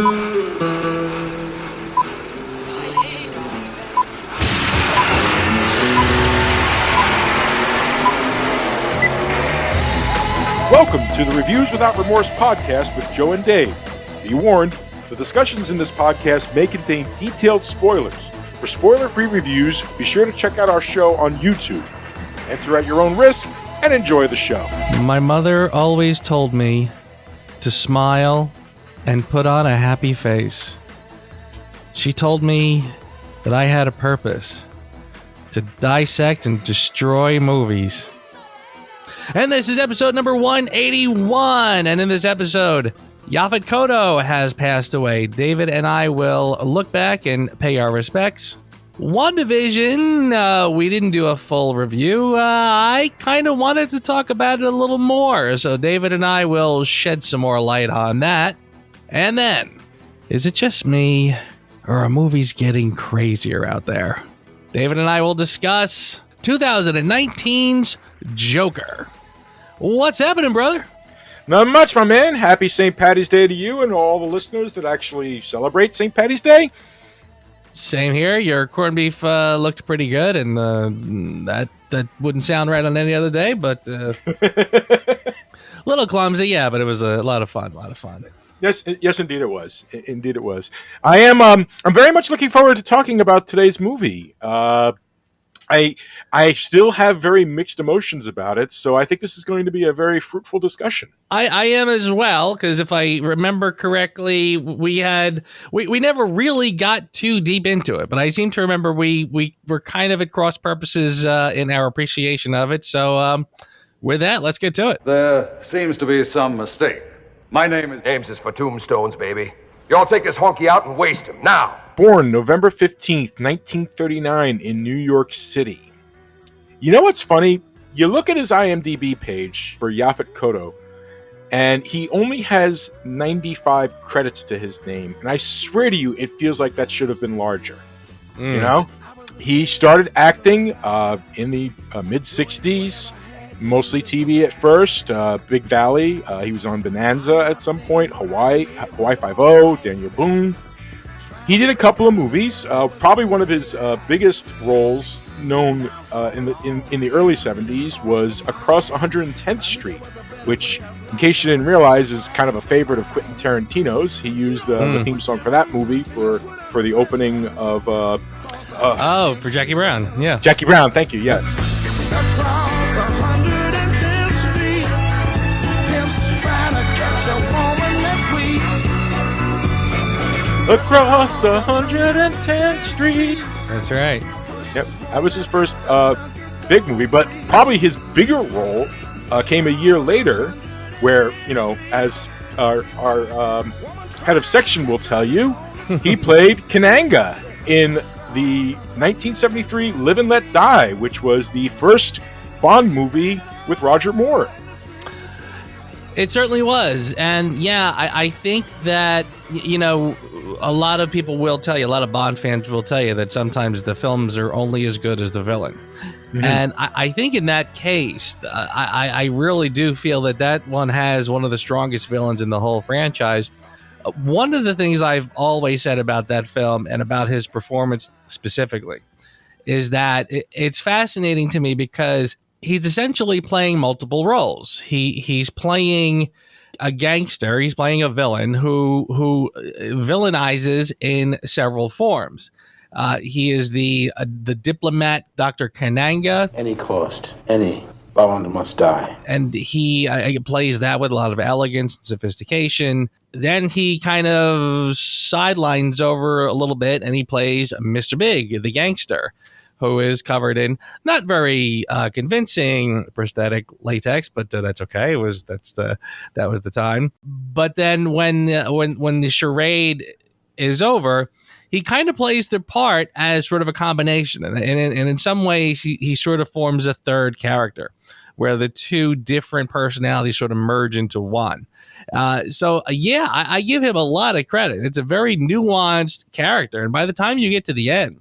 Welcome to the Reviews Without Remorse podcast with Joe and Dave. Be warned, the discussions in this podcast may contain detailed spoilers. For spoiler-free reviews, be sure to check out our show on YouTube. Enter at your own risk and enjoy the show. My mother always told me to smile and put on a happy face. She told me that I had a purpose, to dissect and destroy movies. And this is episode number 181. And in this episode, Yaphet Kotto has passed away. David and I will look back and pay our respects. WandaVision, we didn't do a full review. I kind of wanted to talk about it a little more. So David and I will shed some more light on that. And then, is it just me, or are movies getting crazier out there? David and I will discuss 2019's Joker. What's happening, brother? Not much, my man. Happy St. Paddy's Day to you and all the listeners that actually celebrate St. Paddy's Day. Same here. Your corned beef looked pretty good, and that wouldn't sound right on any other day, but a little clumsy, yeah, but it was a lot of fun, Yes, indeed it was. Indeed it was. I'm very much looking forward to talking about today's movie. I still have very mixed emotions about it, so I think this is going to be a very fruitful discussion. I am as well, because if I remember correctly, we never really got too deep into it, but I seem to remember we were kind of at cross purposes in our appreciation of it. So with that, let's get to it. There seems to be some mistake. My name is... Ames is for tombstones, baby. You all take this honky out and waste him, now! Born November 15th, 1939 in New York City. You know what's funny? You look at his IMDb page for Yaphet Kotto, and he only has 95 credits to his name. And I swear to you, it feels like that should have been larger. You know? He started acting in the mid-60s, mostly TV at first, Big Valley. He was on Bonanza at some point, Hawaii Five-0, Daniel Boone. He did a couple of movies. Probably one of his biggest roles, known in the early 70s, was Across 110th Street, which, in case you didn't realize, is kind of a favorite of Quentin Tarantino's. He used the theme song for that movie for the opening of... for Jackie Brown, yeah. Jackie Brown, thank you, yes. Across 110th Street. That's right. Yep, that was his first big movie, but probably his bigger role came a year later, where, you know, as our head of section will tell you, he played Kananga in the 1973 Live and Let Die, which was the first Bond movie with Roger Moore. It certainly was. And yeah, I think that, you know, a lot of people will tell you, a lot of Bond fans will tell you that sometimes the films are only as good as the villain. Mm-hmm. And I think in that case, I really do feel that one has one of the strongest villains in the whole franchise. One of the things I've always said about that film and about his performance specifically is that it's fascinating to me because he's essentially playing multiple roles. He's playing a gangster. He's playing a villain who villainizes in several forms. He is the diplomat, Dr. Kananga. Any cost, any Bond must die. And he plays that with a lot of elegance and sophistication. Then he kind of sidelines over a little bit and he plays Mr. Big, the gangster, who is covered in not very convincing prosthetic latex, but that's okay. That was the time. But then when the charade is over, he kind of plays the part as sort of a combination, and in some ways he sort of forms a third character, where the two different personalities sort of merge into one. So I give him a lot of credit. It's a very nuanced character, and by the time you get to the end,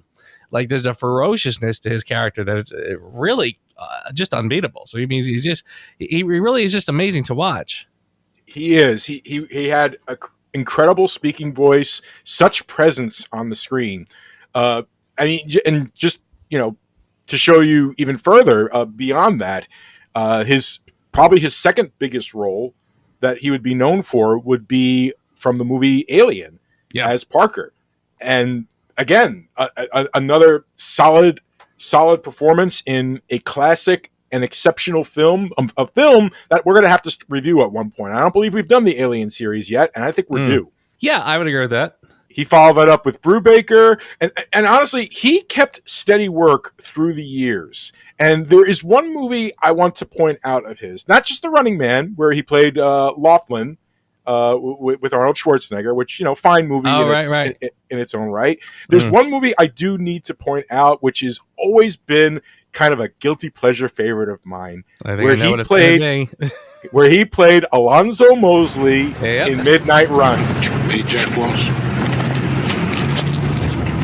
like, there's a ferociousness to his character that it's really just unbeatable. So he really is just amazing to watch. He is. He had incredible speaking voice, such presence on the screen. I mean, and just, to show you even further beyond that, his probably his second biggest role that he would be known for would be from the movie Alien as Parker. And again, another solid performance in a classic and exceptional film, a film that we're going to have to review at one point. I don't believe we've done the Alien series yet, and I think we're due. Yeah, I would agree with that. He followed that up with Brubaker, and honestly, he kept steady work through the years. And there is one movie I want to point out of his, not just The Running Man, where he played Laughlin with Arnold Schwarzenegger, which, fine movie in its own right. There's one movie I do need to point out, which has always been kind of a guilty pleasure favorite of mine, where he played Alonzo Mosley in Midnight Run. Hey, Jack Walsh.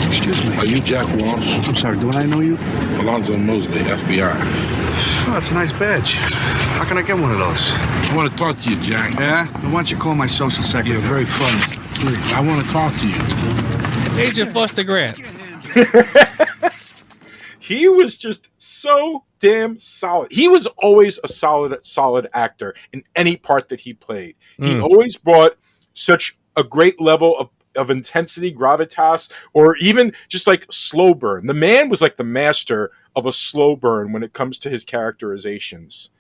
Excuse me. Are you Jack Walsh? I'm sorry, do I know you? Alonzo Mosley, FBI. Oh, that's a nice badge. How can I get one of those? I want to talk to you, Jack. Yeah? Then why don't you call my social secretary? You're very funny. Please, I want to talk to you. Agent Foster Grant. He was just so damn solid. He was always a solid actor in any part that he played. He always brought such a great level of intensity, gravitas, or even just like slow burn. The man was like the master of a slow burn when it comes to his characterizations.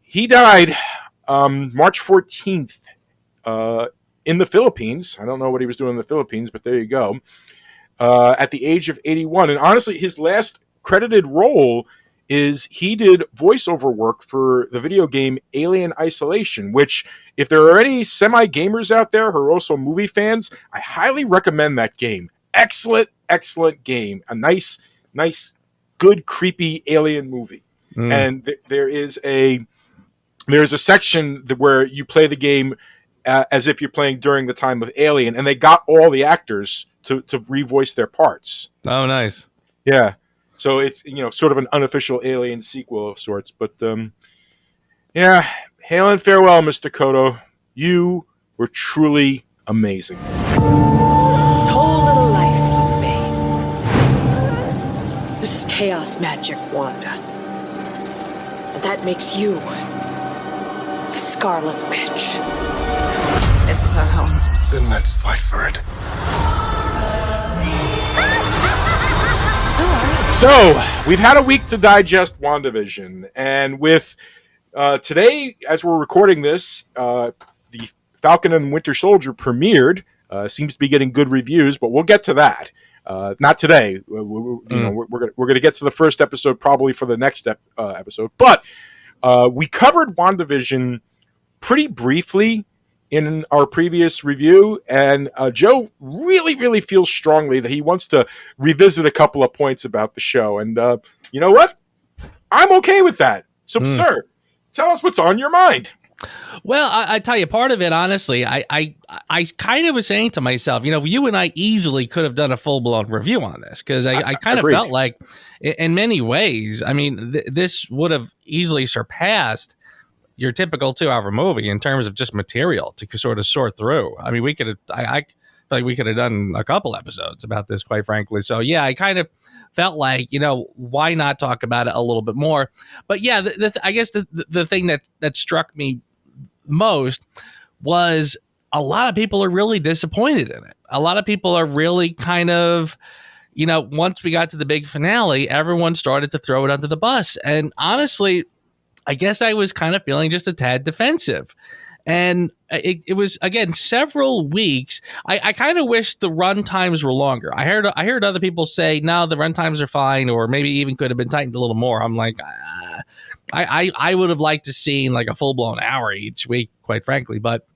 He died March 14th in the Philippines. I don't know what he was doing in the Philippines, but there you go. At the age of 81. And honestly, his last credited role is he did voiceover work for the video game Alien Isolation, which, if there are any semi-gamers out there who are also movie fans, I highly recommend that game. Excellent game. A nice, good, creepy alien movie. And there's a section where you play the game as if you're playing during the time of Alien, and they got all the actors to revoice their parts. Oh, nice. Yeah. So it's, sort of an unofficial Alien sequel of sorts. But, yeah, hail and farewell, Mr. Kotto. You were truly amazing. This whole little life you've made. This is chaos magic, Wanda. And that makes you the Scarlet Witch. This is our home. Then let's fight for it. So, we've had a week to digest WandaVision, and with today, as we're recording this, the Falcon and Winter Soldier premiered. Seems to be getting good reviews, but we'll get to that. Not today. We're going to get to the first episode probably for the next episode. But we covered WandaVision pretty briefly in our previous review, and Joe really, really feels strongly that he wants to revisit a couple of points about the show. And you know what? I'm okay with that. So, sir, tell us what's on your mind. Well, I tell you, part of it, honestly, I kind of was saying to myself, you and I easily could have done a full-blown review on this, because I kind of felt like, in many ways, I mean, this would have easily surpassed your typical 2-hour movie in terms of just material to sort of sort through. I mean, I feel like we could have done a couple episodes about this, quite frankly. So, yeah, I kind of felt like, why not talk about it a little bit more? But, yeah, I guess the thing that struck me most was a lot of people are really disappointed in it. A lot of people are really kind of, once we got to the big finale, everyone started to throw it under the bus. And honestly, I guess I was kind of feeling just a tad defensive. And it was, again, several weeks. I kind of wish the run times were longer. I heard other people say, no, the run times are fine, or maybe even could have been tightened a little more. I'm like, I would have liked to see like a full-blown hour each week, quite frankly. But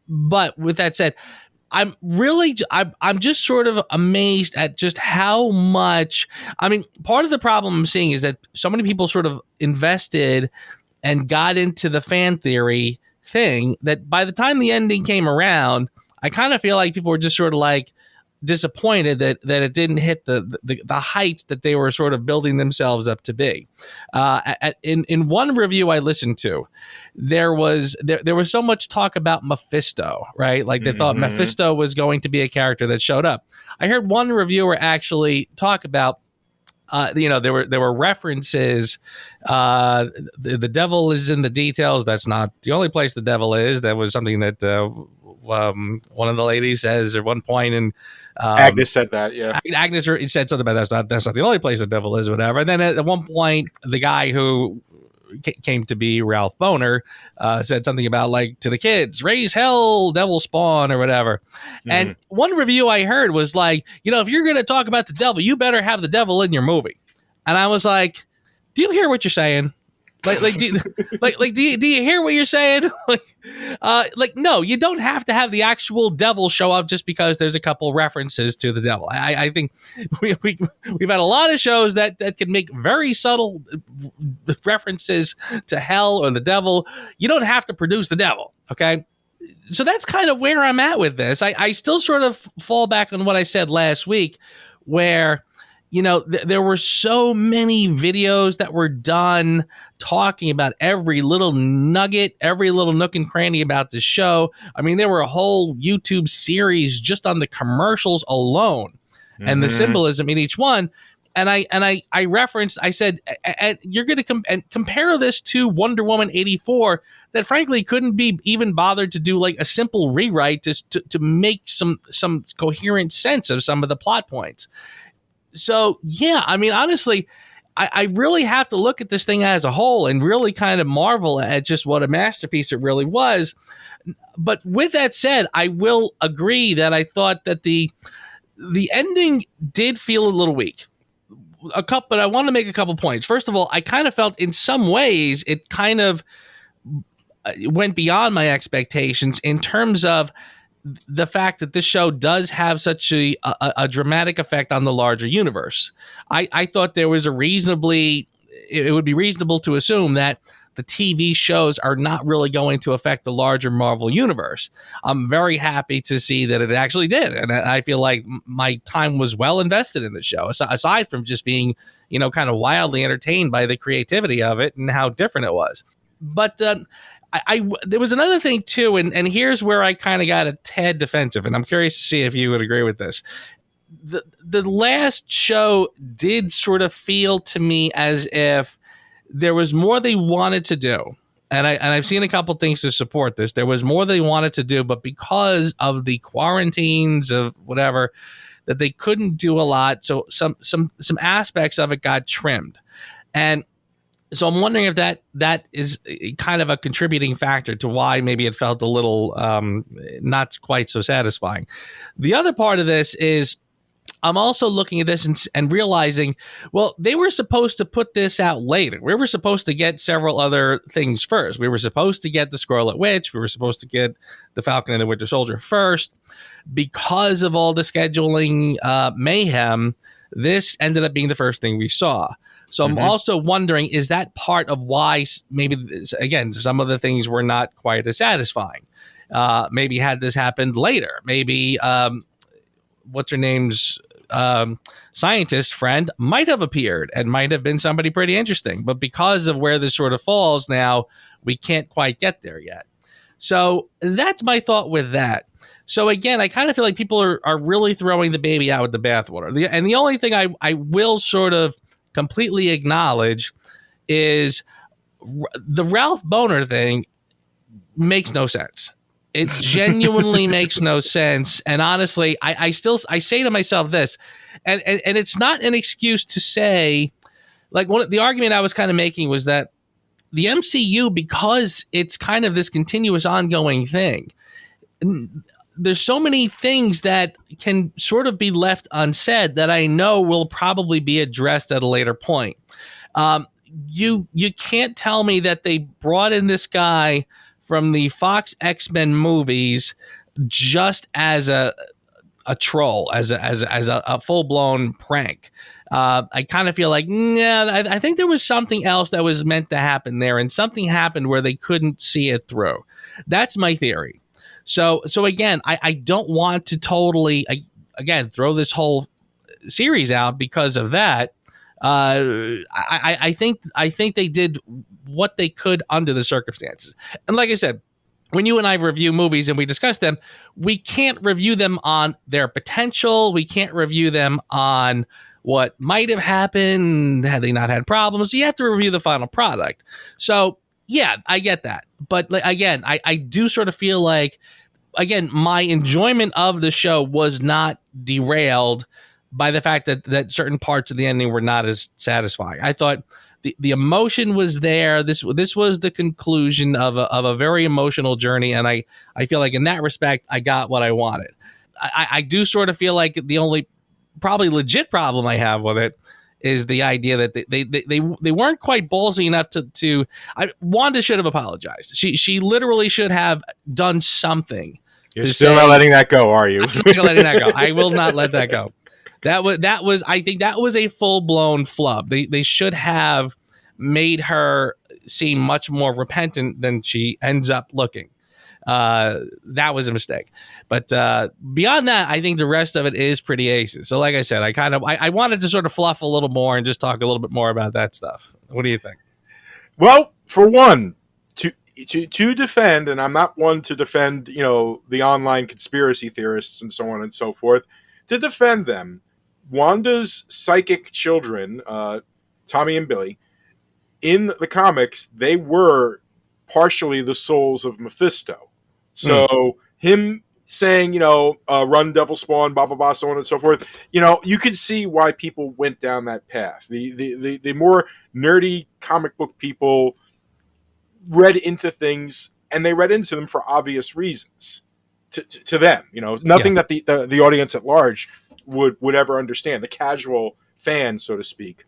with that said, I'm just sort of amazed at just how much. I mean, part of the problem I'm seeing is that so many people sort of invested and got into the fan theory thing that by the time the ending came around, I kind of feel like people were just sort of like, disappointed that it didn't hit the height that they were sort of building themselves up to be. In one review I listened to, there was so much talk about Mephisto, right? Like they thought Mephisto was going to be a character that showed up. I heard one reviewer actually talk about, there were references. The devil is in the details. That's not the only place the devil is. That was something that one of the ladies says at one point, and Agnes said that. Yeah, Agnes said something about that's not the only place the devil is, whatever. And then at one point, the guy who came to be Ralph Boner said something about, like, to the kids, raise hell, devil spawn, or whatever. And one review I heard was like, if you're going to talk about the devil, you better have the devil in your movie. And I was like, do you hear what you're saying? Do you hear what you're saying? No, you don't have to have the actual devil show up just because there's a couple references to the devil. I think we've had a lot of shows that can make very subtle references to hell or the devil. You don't have to produce the devil, okay? So that's kind of where I'm at with this. I still sort of fall back on what I said last week, where there were so many videos that were done talking about every little nugget, every little nook and cranny about the show. I mean, there were a whole YouTube series just on the commercials alone and the symbolism in each one. And I referenced, I said, you're going to compare this to Wonder Woman 84, that frankly couldn't be even bothered to do like a simple rewrite to make some coherent sense of some of the plot points. So, yeah, I mean, honestly, I really have to look at this thing as a whole and really kind of marvel at just what a masterpiece it really was. But with that said, I will agree that I thought that the ending did feel a little weak. But I want to make a couple points. First of all, I kind of felt in some ways it kind of went beyond my expectations in terms of the fact that this show does have such a dramatic effect on the larger universe. I thought there was it would be reasonable to assume that the TV shows are not really going to affect the larger Marvel universe. I'm very happy to see that it actually did. And I feel like my time was well invested in the show, aside from just being, kind of wildly entertained by the creativity of it and how different it was. But there was another thing too, and here's where I kind of got a tad defensive, and I'm curious to see if you would agree with this. The last show did sort of feel to me as if there was more they wanted to do, and I've seen a couple things to support this. There was more they wanted to do, but because of the quarantines of whatever, that they couldn't do a lot. So some aspects of it got trimmed, and so I'm wondering if that is kind of a contributing factor to why maybe it felt a little not quite so satisfying. The other part of this is I'm also looking at this and realizing, well, they were supposed to put this out later. We were supposed to get several other things first. We were supposed to get the Scarlet Witch. We were supposed to get the Falcon and the Winter Soldier first. Because of all the scheduling mayhem, this ended up being the first thing we saw. So I'm also wondering, is that part of why maybe, again, some of the things were not quite as satisfying? Maybe had this happened later, maybe what's her name's scientist friend might have appeared and might have been somebody pretty interesting. But because of where this sort of falls now, we can't quite get there yet. So that's my thought with that. So again, I kind of feel like people are really throwing the baby out with the bathwater. And the only thing I will sort of completely acknowledge is the Ralph Boner thing makes no sense. It genuinely makes no sense. And honestly, I say to myself this, and it's not an excuse to say, like, the argument I was kind of making was that the MCU, because it's kind of this continuous ongoing thing, there's so many things that can sort of be left unsaid that I know will probably be addressed at a later point. You can't tell me that they brought in this guy from the Fox X-Men movies just as a troll, as a full-blown prank. I kind of feel like, I think there was something else that was meant to happen there, and something happened where they couldn't see it through. That's my theory. So again, I don't want to totally, again, throw this whole series out because of that. I think they did what they could under the circumstances. And like I said, when you and I review movies and we discuss them, we can't review them on their potential. We can't review them on what might have happened had they not had problems. You have to review the final product. So yeah, I get that. But again, I do sort of feel like, again, my enjoyment of the show was not derailed by the fact that certain parts of the ending were not as satisfying. I thought the emotion was there. This was the conclusion of a very emotional journey, and I feel like in that respect, I got what I wanted. I do sort of feel like the only probably legit problem I have with it is the idea that they weren't quite ballsy enough to Wanda should have apologized. She literally should have done something. You're still not letting that go, are you? I'm not letting that go. I will not let that go. That was I think that was a full-blown flub. They should have made her seem much more repentant than she ends up looking. That was a mistake. But beyond that, I think the rest of it is pretty aces. So like I said, I wanted to sort of fluff a little more and just talk a little bit more about that stuff. What do you think? Well, for one, to defend, and I'm not one to defend, the online conspiracy theorists and so on and so forth, to defend them, Wanda's psychic children, Tommy and Billy, in the comics, they were partially the souls of Mephisto. So him saying, run devil spawn, blah, blah, blah, so on and so forth, you could see why people went down that path. The more nerdy comic book people read into things, and they read into them for obvious reasons to them. Nothing that the audience at large would ever understand, the casual fan, so to speak.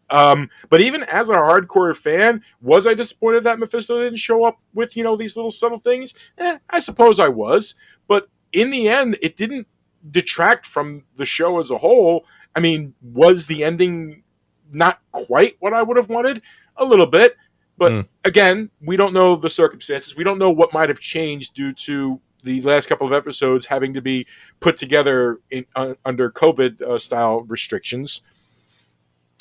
But even as a hardcore fan, was I disappointed that Mephisto didn't show up with, these little subtle things? I suppose I was. But in the end, it didn't detract from the show as a whole. I mean, was the ending not quite what I would have wanted? A little bit. But again, we don't know the circumstances. We don't know what might have changed due to the last couple of episodes having to be put together under COVID style restrictions.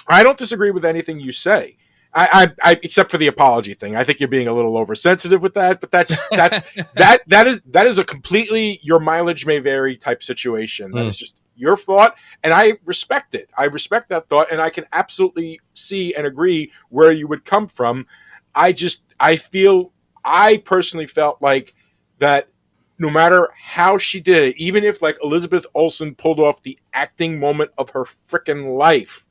I don't disagree with anything you say. I except for the apology thing. I think you're being a little oversensitive with that, but that is a completely your mileage may vary type situation. That is just your thought, and I respect it. I respect that thought, and I can absolutely see and agree where you would come from. I personally felt like that no matter how she did it, even if like Elizabeth Olsen pulled off the acting moment of her frickin' life,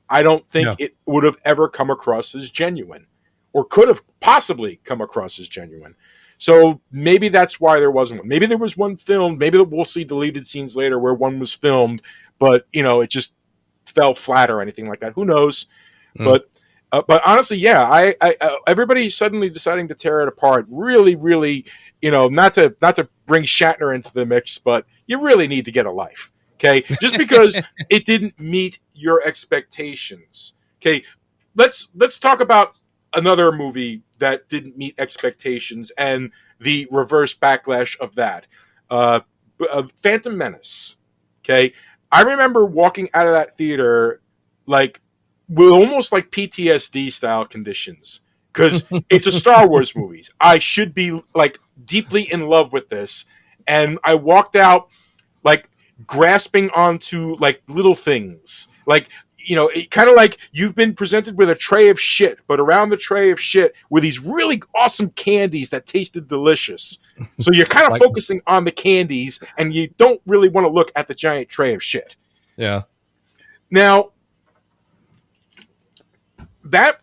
I don't think it would have ever come across as genuine, or could have possibly come across as genuine. So maybe that's why there wasn't one. Maybe there was one filmed. Maybe we'll see deleted scenes later where one was filmed, but it just fell flat or anything like that. Who knows? But honestly, yeah, I everybody suddenly deciding to tear it apart. Really, really, not to bring Shatner into the mix, but you really need to get a life. Okay, just because it didn't meet your expectations. Okay, let's talk about another movie that didn't meet expectations and the reverse backlash of that. Phantom Menace. Okay, I remember walking out of that theater like with almost like PTSD style conditions, because it's a Star Wars movie. I should be like deeply in love with this, and I walked out like grasping onto like little things, like kind of like you've been presented with a tray of shit, but around the tray of shit were these really awesome candies that tasted delicious. So you're kind of focusing on the candies, and you don't really want to look at the giant tray of shit. Yeah. Now, that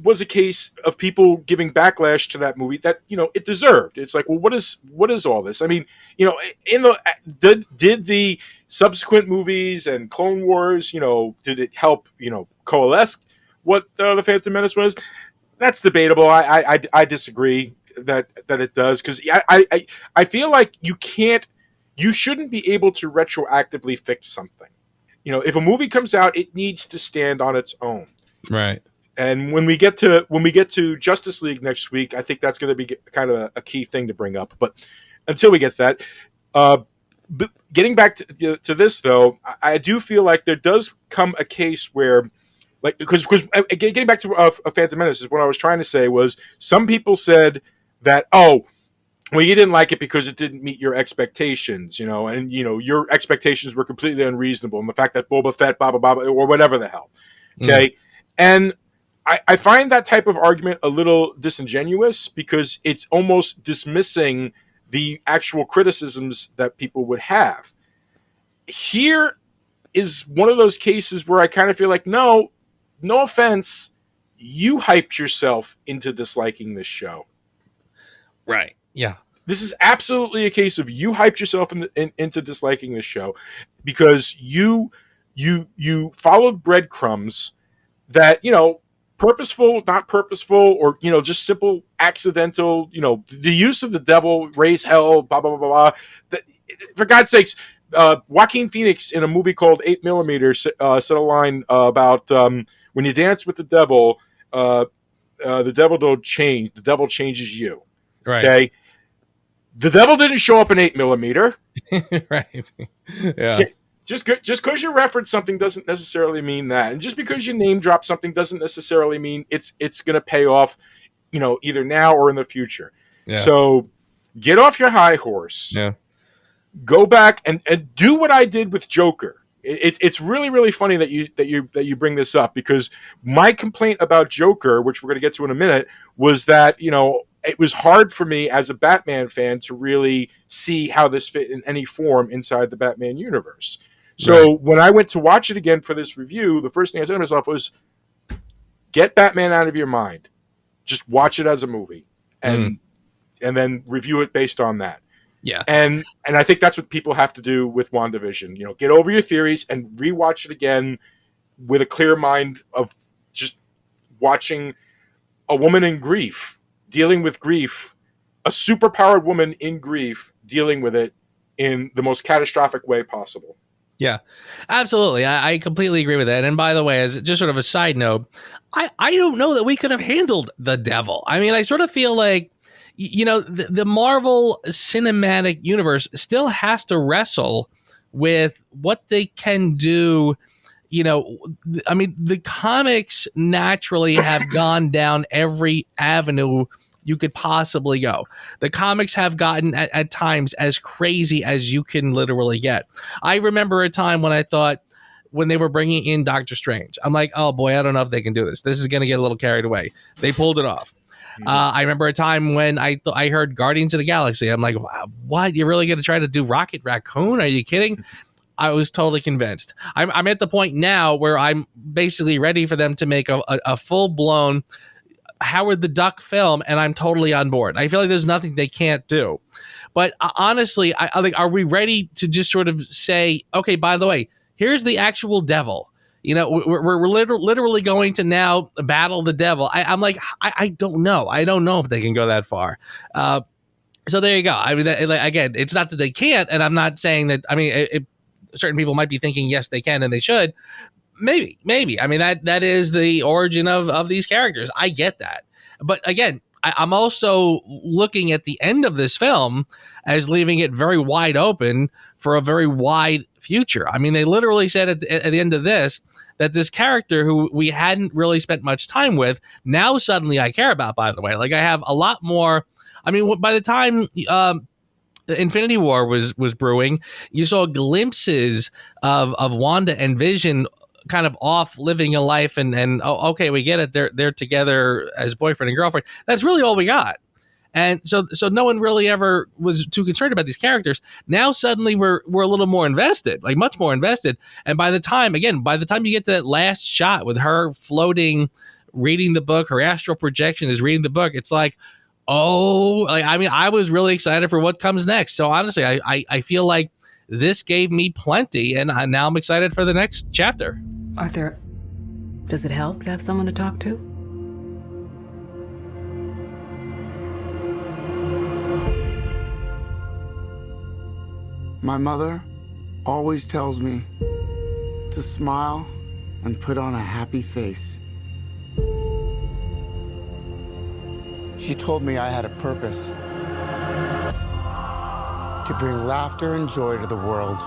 was a case of people giving backlash to that movie that it deserved. It's like, well, what is all this? I mean, did the subsequent movies and Clone Wars, did it help coalesce what the Phantom Menace was? That's debatable. I disagree that it does, because I feel like you shouldn't be able to retroactively fix something. If a movie comes out, it needs to stand on its own. Right. And when we get to Justice League next week, I think that's going to be kind of a key thing to bring up. But until we get to that, But getting back to this, though, I do feel like there does come a case where, like, because getting back to a Phantom Menace is what I was trying to say was some people said that, oh, well, you didn't like it because it didn't meet your expectations, and your expectations were completely unreasonable, and the fact that Boba Fett, blah blah blah, or whatever the hell, okay, and I find that type of argument a little disingenuous because it's almost dismissing the actual criticisms that people would have. Here is one of those cases where I kind of feel like, no offense, you hyped yourself into disliking this show. Right. Yeah. This is absolutely a case of you hyped yourself into disliking this show because you followed breadcrumbs that, purposeful, not purposeful, or, just simple accidental, the use of the devil, raise hell, blah, blah, blah, blah, blah. For God's sakes, Joaquin Phoenix in a movie called 8mm said a line about when you dance with the devil don't change. The devil changes you. Right. Okay. The devil didn't show up in 8mm. Right. Yeah. Just because you reference something doesn't necessarily mean that, and just because you name drop something doesn't necessarily mean it's going to pay off, either now or in the future. Yeah. So get off your high horse. Yeah. Go back and do what I did with Joker. It's really, really funny that you bring this up, because my complaint about Joker, which we're going to get to in a minute, was that it was hard for me as a Batman fan to really see how this fit in any form inside the Batman universe. So when I went to watch it again for this review, the first thing I said to myself was, get Batman out of your mind. Just watch it as a movie and then review it based on that. Yeah. And I think that's what people have to do with WandaVision. Get over your theories and rewatch it again with a clear mind of just watching a woman in grief, dealing with grief, a superpowered woman in grief, dealing with it in the most catastrophic way possible. Yeah, absolutely. I completely agree with that. And by the way, as just sort of a side note, I don't know that we could have handled the devil. I mean, I sort of feel like, the Marvel Cinematic Universe still has to wrestle with what they can do. I mean, the comics naturally have gone down every avenue you could possibly go. The comics have gotten at times as crazy as you can literally get. I remember a time when I thought, when they were bringing in Doctor Strange, I'm like, oh boy, I don't know if they can do this. This is going to get a little carried away. They pulled it off. I remember a time when I heard Guardians of the Galaxy. I'm like, wow, what? You're really going to try to do Rocket Raccoon? Are you kidding? I was totally convinced. I'm at the point now where I'm basically ready for them to make a full-blown Howard the Duck film, and I'm totally on board. I feel like there's nothing they can't do. But honestly, I think, are we ready to just sort of say, okay, by the way, here's the actual devil. We're literally going to now battle the devil. I'm like, I don't know. I don't know if they can go that far. So there you go. I mean, again, it's not that they can't, and I'm not saying that. I mean, certain people might be thinking, yes, they can and they should. Maybe. I mean, that is the origin of these characters. I get that. But again, I'm also looking at the end of this film as leaving it very wide open for a very wide future. I mean, they literally said at the end of this that this character who we hadn't really spent much time with, now suddenly I care about, by the way. Like, I have a lot more. I mean, by the time Infinity War was brewing, you saw glimpses of Wanda and Vision kind of off living a life, and okay, we get it. They're together as boyfriend and girlfriend. That's really all we got. And so no one really ever was too concerned about these characters. Now suddenly we're a little more invested, like much more invested. And by the time you get to that last shot with her floating, reading the book, her astral projection is reading the book. It's like, I was really excited for what comes next. So honestly, I feel like this gave me plenty, and now I'm excited for the next chapter. Arthur, does it help to have someone to talk to? My mother always tells me to smile and put on a happy face. She told me I had a purpose to bring laughter and joy to the world.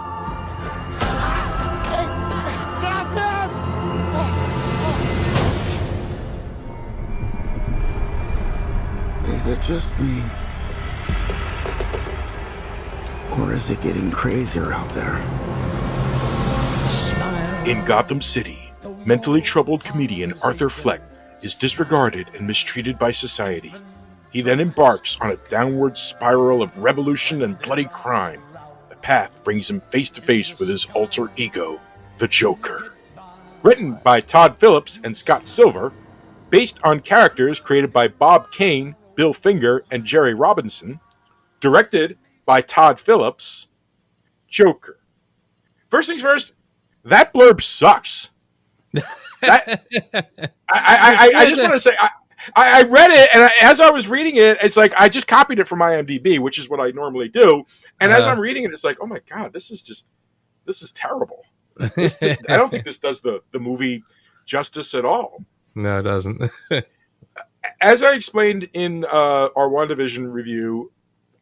Is it just me? Or is it getting crazier out there? In Gotham City, mentally troubled comedian Arthur Fleck is disregarded and mistreated by society. He then embarks on a downward spiral of revolution and bloody crime. The path brings him face to face with his alter ego, the Joker. Written by Todd Phillips and Scott Silver, based on characters created by Bob Kane, Bill Finger, and Jerry Robinson, directed by Todd Phillips, Joker. First things first, that blurb sucks. I just want to say, I read it, and as I was reading it, it's like I just copied it from IMDb, which is what I normally do. And as I'm reading it, it's like, oh my god, this is terrible. I don't think this does the movie justice at all. No, it doesn't. As I explained in our WandaVision review,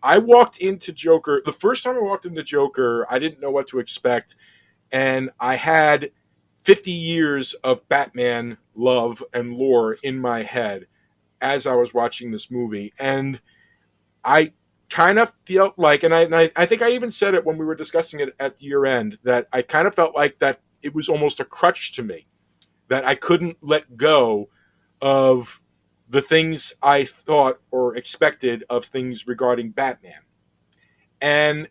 I walked into Joker. The first time I walked into Joker, I didn't know what to expect, and I had 50 years of Batman love and lore in my head as I was watching this movie. And I kind of felt like, and I think I even said it when we were discussing it at year end, that I kind of felt like that it was almost a crutch to me, that I couldn't let go of the things I thought or expected of things regarding Batman. And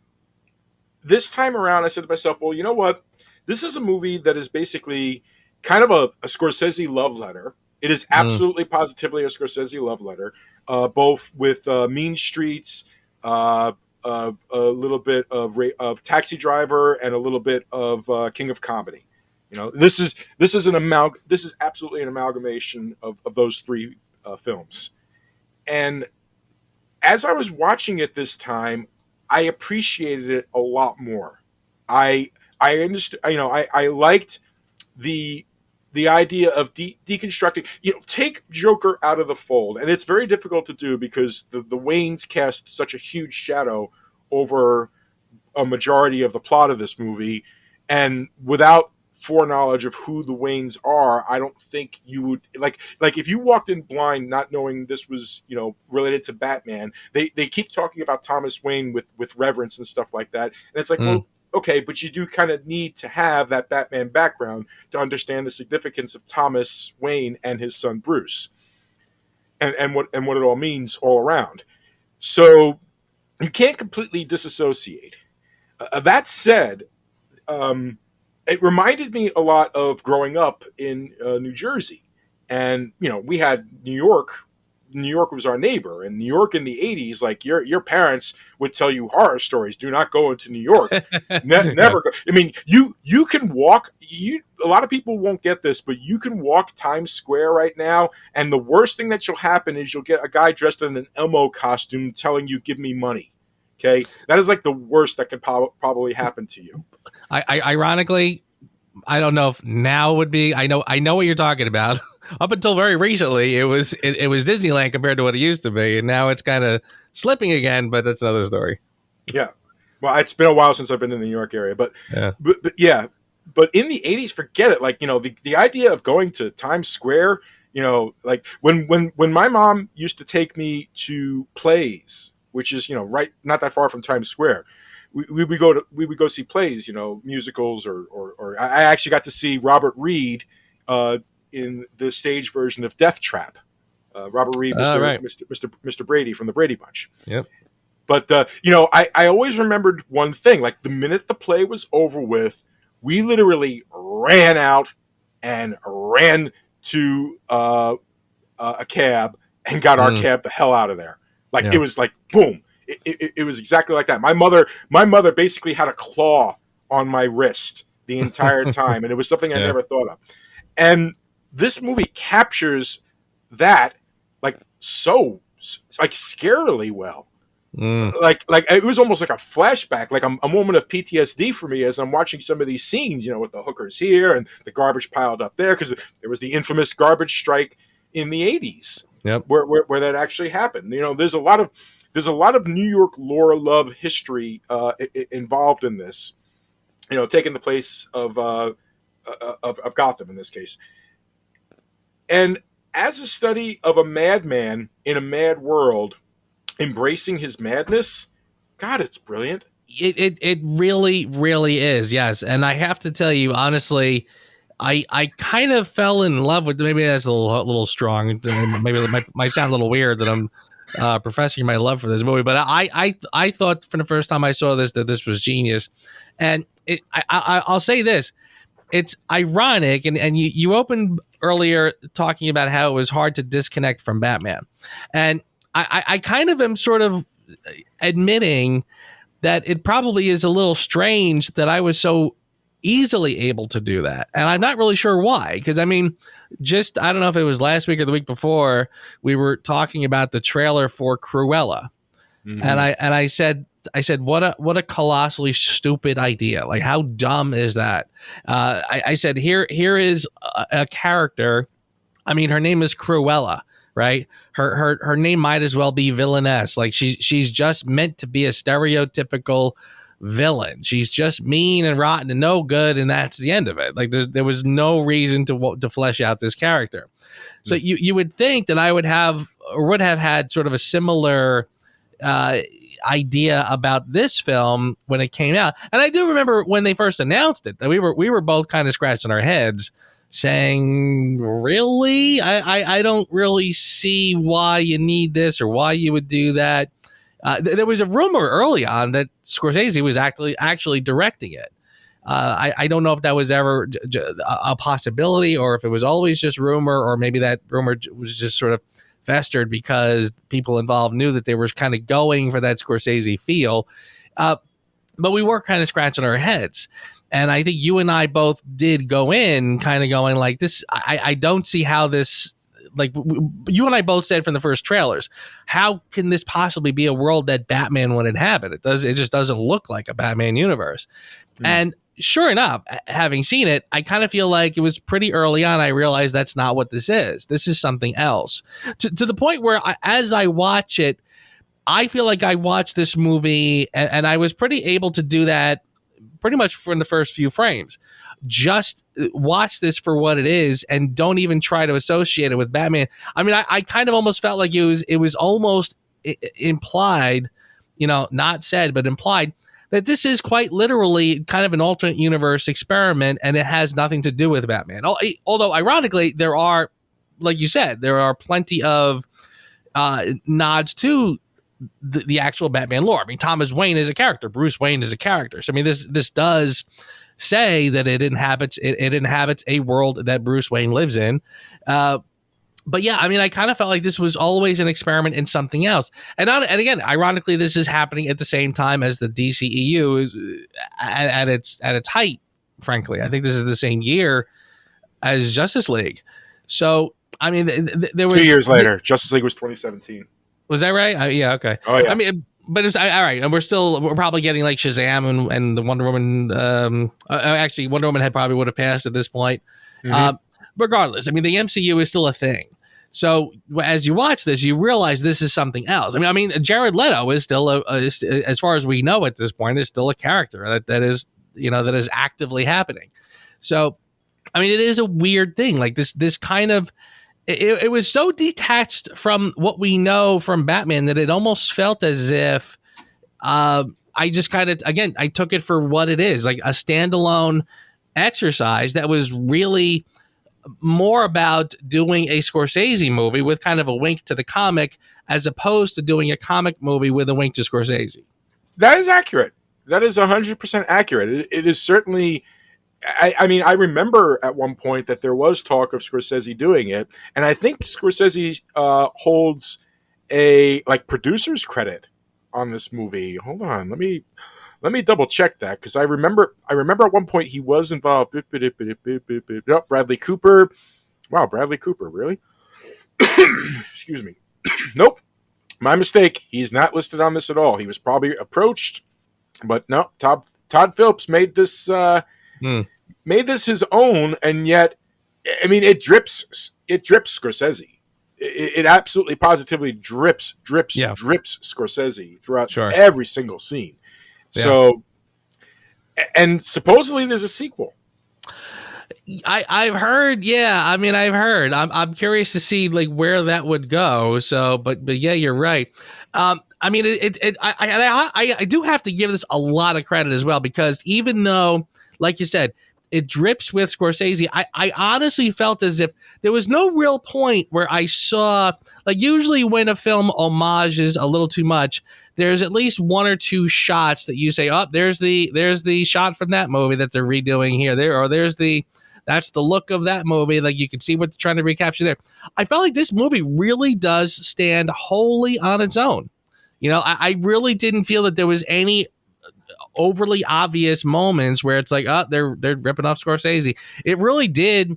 this time around, I said to myself, well, you know what? This is a movie that is basically kind of a Scorsese love letter. It is absolutely positively a Scorsese love letter, both with Mean Streets, a little bit of Taxi Driver, and a little bit of King of Comedy. You know, this is absolutely an amalgamation of those three films. And as I was watching it this time, I appreciated it a lot more. I understood, I liked the idea of deconstructing, take Joker out of the fold. And it's very difficult to do because the Waynes cast such a huge shadow over a majority of the plot of this movie. And without foreknowledge of who the Waynes are, I don't think you would like if you walked in blind not knowing this was related to Batman. They keep talking about Thomas Wayne with reverence and stuff like that, and it's like, well, okay, but you do kind of need to have that Batman background to understand the significance of Thomas Wayne and his son Bruce, and what it all means all around. So you can't completely disassociate. That said, it reminded me a lot of growing up in New Jersey. And, we had New York. New York was our neighbor. And New York in the 80s, like your parents would tell you horror stories. Do not go into New York. Never go. I mean, you can walk. A lot of people won't get this, but you can walk Times Square right now. And the worst thing that will happen is you'll get a guy dressed in an Elmo costume telling you, give me money. Okay, that is like the worst that could probably happen to you. Ironically, I don't know if now would be. I know what you're talking about. Up until very recently, it was Disneyland compared to what it used to be, and now it's kind of slipping again. But that's another story. Yeah, well, it's been a while since I've been in the New York area, but in the 80s, forget it. Like the idea of going to Times Square, like when my mom used to take me to plays, which is right not that far from Times Square. We would go see plays, musicals, or I actually got to see Robert Reed in the stage version of Death Trap. Robert Reed, Mr. Brady from the Brady Bunch. Yep. But I always remembered one thing. Like the minute the play was over with, we literally ran out and ran to a cab and got our cab the hell out of there. It was like boom. It was exactly like that. My mother basically had a claw on my wrist the entire time, and it was something I never thought of. And this movie captures that so scarily well. Like it was almost like a flashback, like a moment of PTSD for me as I'm watching some of these scenes, with the hookers here and the garbage piled up there, because there was the infamous garbage strike in the 80s. Yep. Where that actually happened. There's a lot of there's a lot of New York lore, love, history involved in this. Taking the place of Gotham in this case. And as a study of a madman in a mad world, embracing his madness, God, it's brilliant. It really, really is, yes. And I have to tell you, honestly, I kind of fell in love with, maybe that's a little strong, maybe it might sound a little weird that I'm professing my love for this movie, but I thought from the first time I saw this that this was genius. And I'll say this, it's ironic, and you opened earlier talking about how it was hard to disconnect from Batman. And I kind of am sort of admitting that it probably is a little strange that I was so easily able to do that. And I'm not really sure why, because I mean, I don't know if it was last week or the week before, we were talking about the trailer for Cruella. Mm-hmm. And I said, what a colossally stupid idea. Like, how dumb is that? I said, here is a character. I mean, her name is Cruella, right? Her name might as well be villainess. Like, she's just meant to be a stereotypical villain. She's just mean and rotten and no good, and that's the end of it. Like, there was no reason to flesh out this character. So you would think that I would have had sort of a similar idea about this film when it came out. And I do remember when they first announced it, that we were both kind of scratching our heads saying, really? I don't really see why you need this or why you would do that. There was a rumor early on that Scorsese was actually directing it. I don't know if that was ever a possibility or if it was always just rumor, or maybe that rumor was just sort of festered because people involved knew that they were kind of going for that Scorsese feel. But we were kind of scratching our heads. And I think you and I both did go in kind of going like this. I don't see how this, like you and I both said from the first trailers, how can this possibly be a world that Batman would inhabit? It just doesn't look like a Batman universe. And sure enough, having seen it, I kind of feel like it was pretty early on. I realized that's not what this is. This is something else, to the point where as I watch it, I feel like I watched this movie and I was pretty able to do that pretty much from the first few frames. Just watch this for what it is and don't even try to associate it with Batman. I mean, I kind of almost felt like it was almost implied, not said, but implied, that this is quite literally kind of an alternate universe experiment, and it has nothing to do with Batman. Although, ironically, there are, like you said, there are plenty of nods to the actual Batman lore. I mean, Thomas Wayne is a character. Bruce Wayne is a character. So, I mean, this does say that it inhabits a world that Bruce Wayne lives in. But yeah, I mean, I kind of felt like this was always an experiment in something else. And again, ironically, this is happening at the same time as the DCEU is at its height. Frankly, I think this is the same year as Justice League. So, I mean, there was 2 years later. Justice League was 2017. Was that right? Yeah. Okay. Oh yeah. I mean, but it's all right, and we're probably getting like Shazam and the Wonder Woman. Actually, Wonder Woman would have passed at this point. Mm-hmm. Regardless, I mean, the MCU is still a thing. So as you watch this, you realize this is something else. I mean, Jared Leto is still as far as we know at this point, is still a character that is actively happening. So, I mean, it is a weird thing. Like this kind of. It was so detached from what we know from Batman that it almost felt as if I just kind of, again, I took it for what it is, like a standalone exercise that was really more about doing a Scorsese movie with kind of a wink to the comic, as opposed to doing a comic movie with a wink to Scorsese. That is accurate. That is 100% accurate. It is certainly... I mean, I remember at one point that there was talk of Scorsese doing it, and I think Scorsese holds a producer's credit on this movie. Hold on, let me double check that, because I remember at one point he was involved. Oh, Bradley Cooper. Wow, Bradley Cooper, really? Excuse me. Nope, my mistake. He's not listed on this at all. He was probably approached, but no. Todd Phillips made this. Made this his own, and yet, I mean, it drips Scorsese. it absolutely positively drips Yeah. Scorsese throughout Sure. every single scene. Yeah. So, and supposedly there's a sequel. I've heard, yeah. I mean, I've heard. I'm curious to see like where that would go. So, but yeah, you're right. I mean, I do have to give this a lot of credit as well, because even though, like you said, it drips with Scorsese, I honestly felt as if there was no real point where I saw, like, usually when a film homages a little too much, there's at least one or two shots that you say, oh, there's the shot from that movie that they're redoing here, that's the look of that movie. Like, you can see what they're trying to recapture there. I felt like this movie really does stand wholly on its own. You know, I really didn't feel that there was any overly obvious moments where it's like, oh, they're ripping off Scorsese. It really did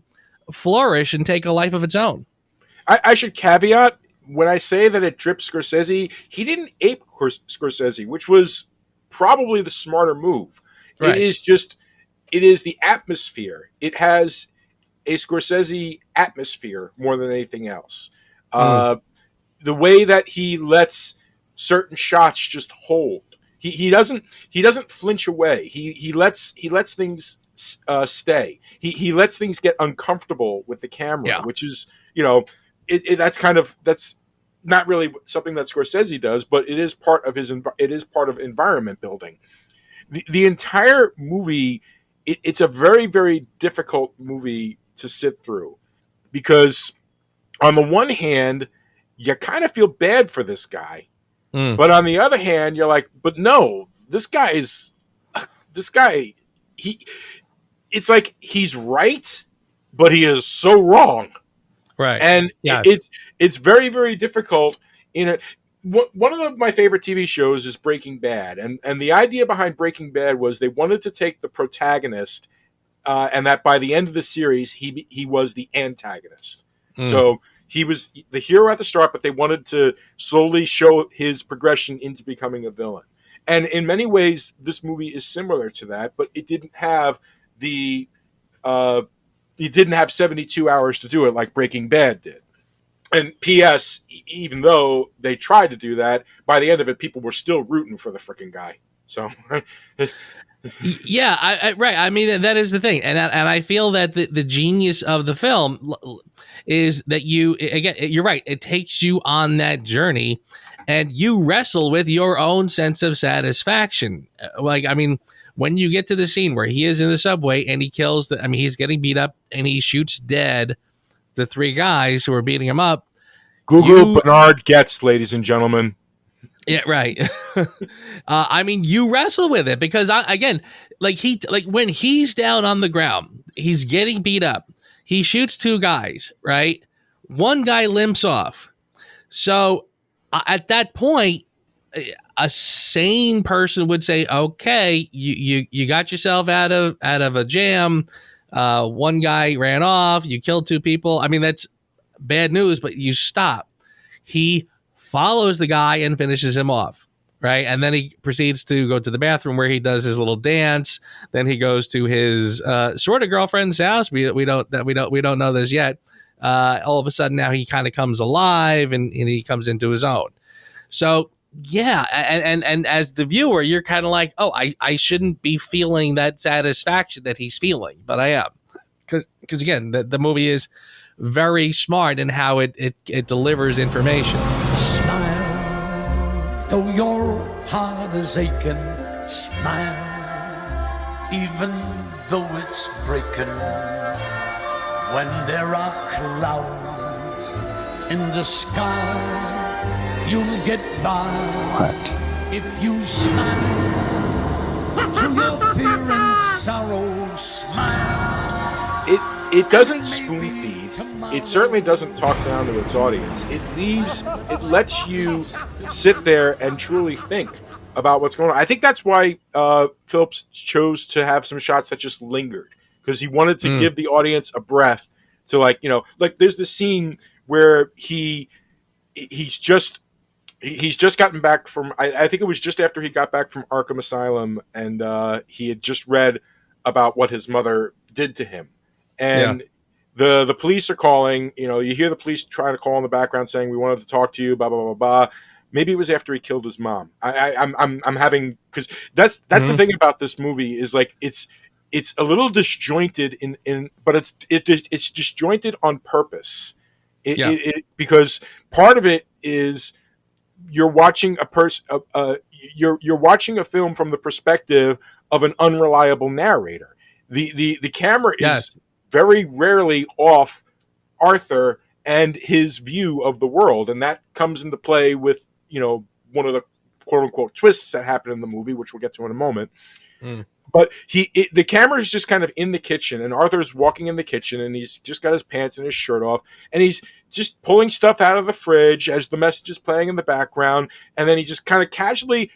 flourish and take a life of its own. I should caveat, when I say that it drips Scorsese, he didn't ape Scorsese, which was probably the smarter move. Right. It is the atmosphere. It has a Scorsese atmosphere more than anything else. The way that he lets certain shots just hold. He doesn't flinch away. He lets things stay. He lets things get uncomfortable with the camera, which is, you know, that's not really something that Scorsese does, but it is part of environment building. The entire movie, it's a very, very difficult movie to sit through, because on the one hand, you kind of feel bad for this guy. But on the other hand, you're like, but no, it's like he's right, but he is so wrong. Right. And yes. it's very, very difficult. One of my favorite TV shows is Breaking Bad. And the idea behind Breaking Bad was they wanted to take the protagonist, and that by the end of the series, he was the antagonist. So he was the hero at the start, but they wanted to slowly show his progression into becoming a villain. And in many ways, this movie is similar to that, but it didn't have 72 hours to do it like Breaking Bad did. And P.S., even though they tried to do that, by the end of it, people were still rooting for the freaking guy. So... Yeah, right. I mean, that is the thing, and I feel that the genius of the film is that you're right. It takes you on that journey, and you wrestle with your own sense of satisfaction. Like, I mean, when you get to the scene where he is in the subway and he kills he's getting beat up and he shoots dead the three guys who are beating him up. Gugu Bernard Getz, ladies and gentlemen. Yeah, right. I mean, you wrestle with it because when he's down on the ground, he's getting beat up. He shoots two guys, right? One guy limps off. So at that point, a sane person would say, "Okay, you got yourself out of a jam. One guy ran off. You killed two people. I mean, that's bad news, but you stop." He follows the guy and finishes him off, right? And then he proceeds to go to the bathroom where he does his little dance. Then he goes to his sort of girlfriend's house. We don't know this yet. All of a sudden now he kind of comes alive and he comes into his own. So yeah, and as the viewer, you're kind of like, oh, I shouldn't be feeling that satisfaction that he's feeling, but I am, because again, the movie is very smart in how it delivers information. Smile, though your heart is aching. Smile, even though it's breaking. When there are clouds in the sky, you'll get by. What? If you smile to your fear and sorrow, smile. It doesn't spoon feed. It certainly doesn't talk down to its audience. It lets you sit there and truly think about what's going on. I think that's why Phillips chose to have some shots that just lingered, because he wanted to give the audience a breath to, like there's the scene where he's just gotten back from, I think it was just after he got back from Arkham Asylum, and he had just read about what his mother did to him. And the police are calling. You know, you hear the police trying to call in the background saying, "We wanted to talk to you." Blah blah blah blah. Maybe it was after he killed his mom. I'm having, because that's the thing about this movie is like it's a little disjointed but it's disjointed on purpose. Because part of it is you're watching a person, you're watching a film from the perspective of an unreliable narrator. The camera is very rarely off Arthur and his view of the world, and that comes into play with, you know, one of the quote unquote twists that happen in the movie, which we'll get to in a moment. But the camera is just kind of in the kitchen, and Arthur's walking in the kitchen, and he's just got his pants and his shirt off, and he's just pulling stuff out of the fridge as the message is playing in the background, and then he just kind of casually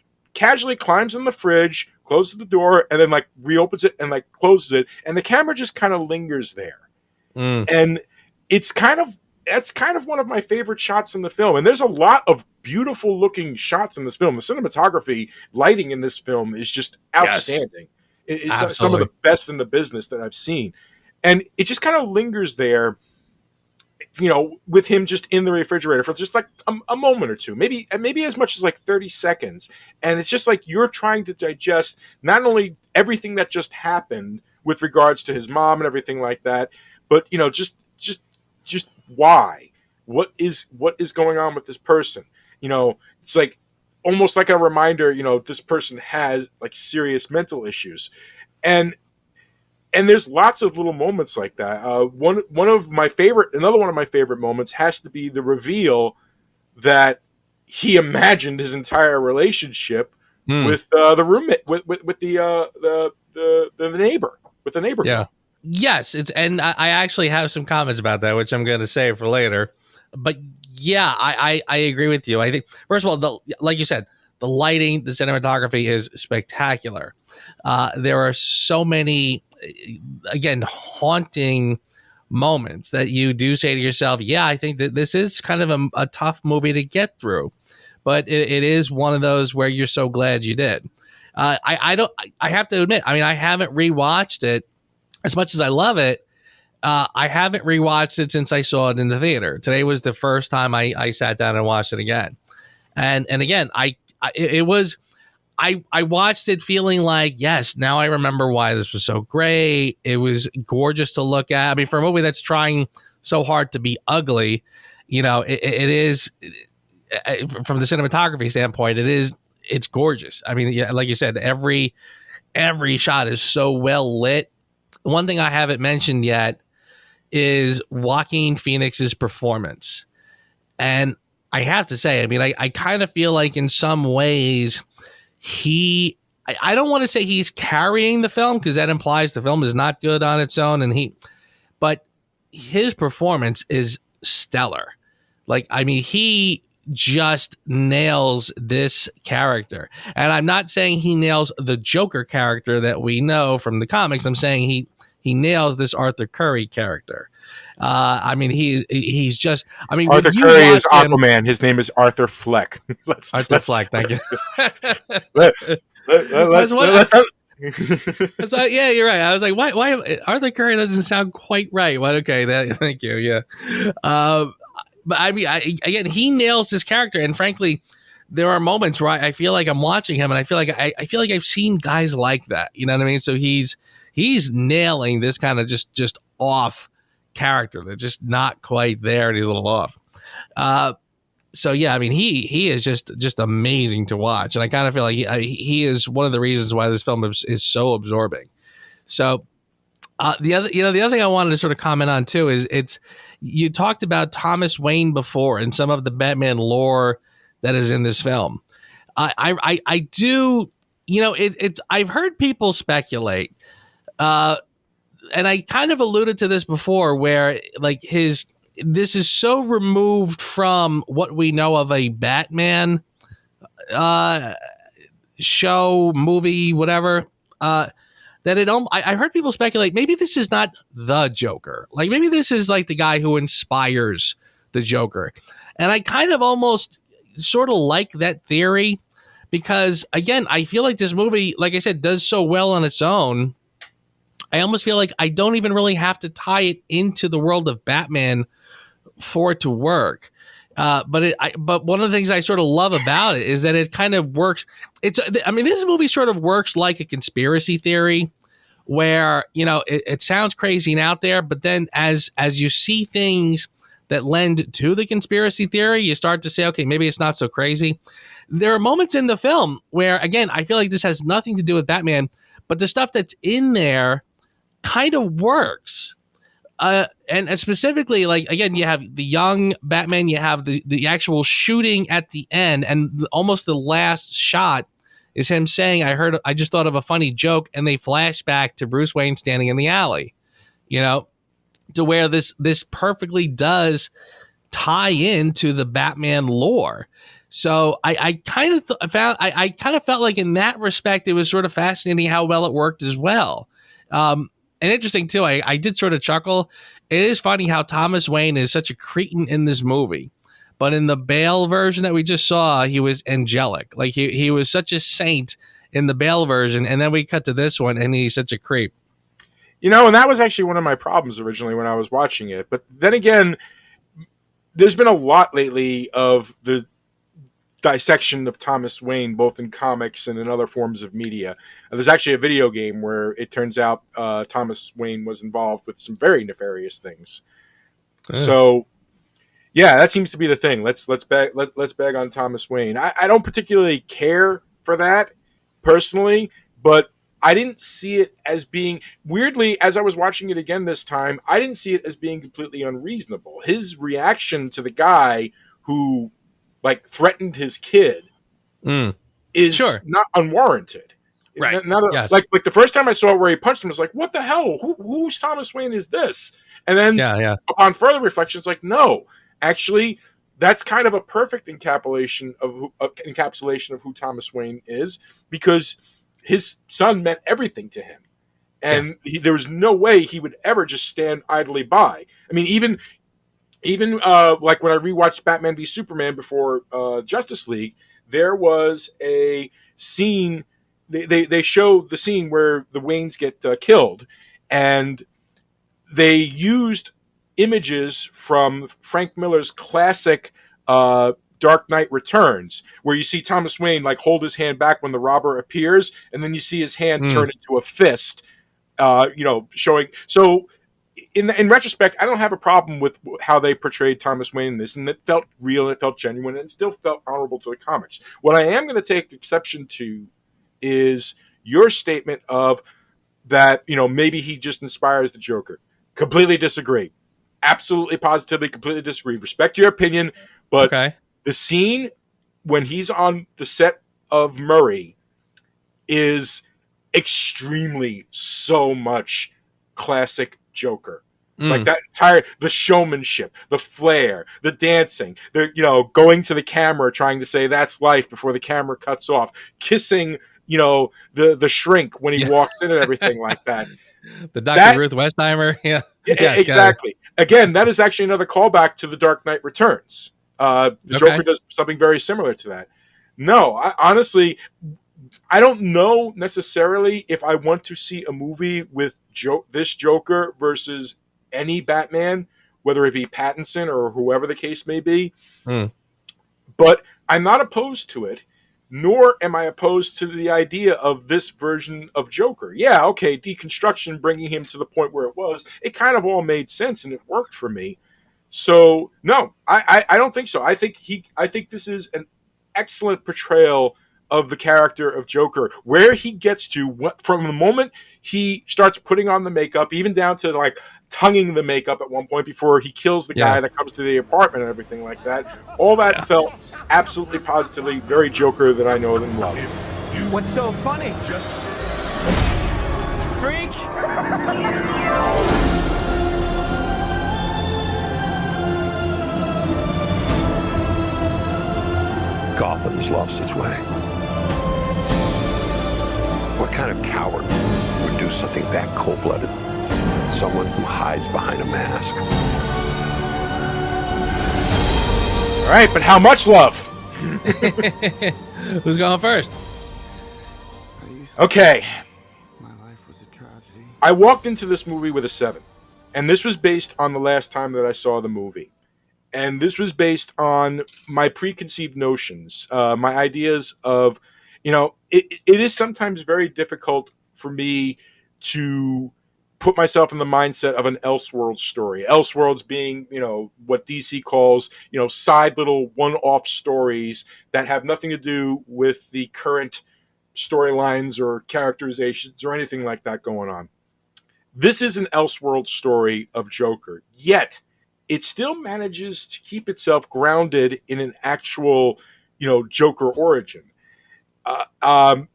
climbs in the fridge, closes the door, and then like reopens it and like closes it, and the camera just kind of lingers there. And that's kind of one of my favorite shots in the film. And there's a lot of beautiful looking shots in this film. The cinematography, lighting in this film is just outstanding. It's some of the best in the business that I've seen. And it just kind of lingers there, you know, with him just in the refrigerator for just like a moment or two, maybe as much as like 30 seconds. And it's just like you're trying to digest not only everything that just happened with regards to his mom and everything like that, but, you know, just why? What is going on with this person? You know, it's like almost like a reminder, you know, this person has like serious mental issues. And there's lots of little moments like that. Another one of my favorite moments has to be the reveal that he imagined his entire relationship with the roommate, with the neighbor, with the neighbor. Yeah. Yes, and I actually have some comments about that, which I'm going to save for later. But yeah, I agree with you. I think, first of all, like you said, the lighting, the cinematography is spectacular. There are so many, again, haunting moments that you do say to yourself, yeah, I think that this is kind of a tough movie to get through. But it is one of those where you're so glad you did. I have to admit, I mean, I haven't rewatched it. As much as I love it, I haven't rewatched it since I saw it in the theater. Today was the first time I sat down and watched it again. And again, I watched it feeling like, yes, now I remember why this was so great. It was gorgeous to look at. I mean, for a movie that's trying so hard to be ugly, you know, it is, from the cinematography standpoint, it's gorgeous. I mean, yeah, like you said, every shot is so well lit. One thing I haven't mentioned yet is Joaquin Phoenix's performance. And I have to say, I mean, I kind of feel like in some ways I don't want to say he's carrying the film, because that implies the film is not good on its own. But his performance is stellar. Like, I mean, he just nails this character. And I'm not saying he nails the Joker character that we know from the comics. I'm saying he nails this Arthur Curry character. I mean, he's just, I mean, Arthur Curry is Aquaman. His name is Arthur Fleck. Arthur Fleck. Thank you. So, yeah, you're right. I was like, why Arthur Curry doesn't sound quite right. Well, okay. Thank you. Yeah. But I mean, again, he nails this character. And frankly, there are moments where I feel like I'm watching him and I feel like I've seen guys like that. You know what I mean? So he's nailing this kind of just off character. They're just not quite there, and he's a little off. So yeah, I mean, he is just amazing to watch, and I kind of feel like he is one of the reasons why this film is so absorbing. So the other thing I wanted to sort of comment on too is you talked about Thomas Wayne before and some of the Batman lore that is in this film. I do, you know, I've heard people speculate. And I kind of alluded to this before, where like this is so removed from what we know of a Batman show, movie, whatever, that I heard people speculate maybe this is not the Joker. Like maybe this is like the guy who inspires the Joker. And I kind of almost sort of like that theory, because again, I feel like this movie, like I said, does so well on its own. I almost feel like I don't even really have to tie it into the world of Batman for it to work. But one of the things I sort of love about it is that it kind of works. This movie sort of works like a conspiracy theory, where it sounds crazy and out there, but then as you see things that lend to the conspiracy theory, you start to say, okay, maybe it's not so crazy. There are moments in the film where, again, I feel like this has nothing to do with Batman, but the stuff that's in there kind of works. And specifically, like, again, you have the young Batman, you have the actual shooting at the end, and almost the last shot is him saying, I just thought of a funny joke, and they flash back to Bruce Wayne standing in the alley, to where this perfectly does tie into the Batman lore. So I kind of felt like in that respect, it was sort of fascinating how well it worked as well. And interesting too, I did sort of chuckle. It is funny how Thomas Wayne is such a cretin in this movie, but in the Bale version that we just saw, he was angelic. Like he was such a saint in the Bale version, and then we cut to this one, and he's such a creep. And that was actually one of my problems originally when I was watching it. But then again, there's been a lot lately of the dissection of Thomas Wayne, both in comics and in other forms of media. There's actually a video game where it turns out Thomas Wayne was involved with some very nefarious things. So, yeah, that seems to be the thing. Let's bag on Thomas Wayne. I don't particularly care for that personally, but I didn't see it as being, weirdly, as I was watching it again this time, I didn't see it as being completely unreasonable. His reaction to the guy who threatened his kid is not unwarranted. Right. Yes. Like the first time I saw it where he punched him, I was like, what the hell? Who's Thomas Wayne is this? And then upon further reflection, it's like, no, actually, that's kind of a perfect encapsulation of who Thomas Wayne is, because his son meant everything to him. And there was no way he would ever just stand idly by. I mean, even like when I rewatched Batman v Superman before Justice League, there was a scene. They showed the scene where the Waynes get killed, and they used images from Frank Miller's classic Dark Knight Returns, where you see Thomas Wayne hold his hand back when the robber appears, and then you see his hand turn into a fist, showing. So in retrospect, I don't have a problem with how they portrayed Thomas Wayne in this, and it felt real, and it felt genuine, and it still felt honorable to the comics. What I am going to take exception to is your statement of that, maybe he just inspires the Joker. Completely disagree. Absolutely, positively, completely disagree. Respect your opinion, but the scene when he's on the set of Murray is extremely so much classic Joker. Like that the showmanship, the flair, the dancing, the going to the camera trying to say that's life before the camera cuts off, kissing the shrink when he walks in and everything like that. The Dr. Ruth Westheimer, exactly. Again, that is actually another callback to The Dark Knight Returns. The Joker does something very similar to that. No, honestly, I don't know necessarily if I want to see a movie with this Joker versus any Batman, whether it be Pattinson or whoever the case may be. But I'm not opposed to it, nor am I opposed to the idea of this version of Joker. Yeah, okay, deconstruction, bringing him to the point where it was, it kind of all made sense and it worked for me. So, no, I don't think so. I think this is an excellent portrayal of the character of Joker, where he gets to from the moment he starts putting on the makeup, even down to tonguing the makeup at one point before he kills the guy that comes to the apartment and everything like that. All that felt absolutely positively very Joker that I know and love. What's so funny? Freak? Gotham's lost its way. What kind of coward would do something that cold-blooded? Someone who hides behind a mask. All right, but how much love? Who's going first? Okay. My life was a tragedy. I walked into this movie with a 7, and this was based on the last time that I saw the movie. And this was based on my preconceived notions, my ideas of, it is sometimes very difficult for me to put myself in the mindset of an Elseworlds story. Elseworlds being, what DC calls, side little one-off stories that have nothing to do with the current storylines or characterizations or anything like that going on. This is an Elseworlds story of Joker, yet it still manages to keep itself grounded in an actual, Joker origin. Part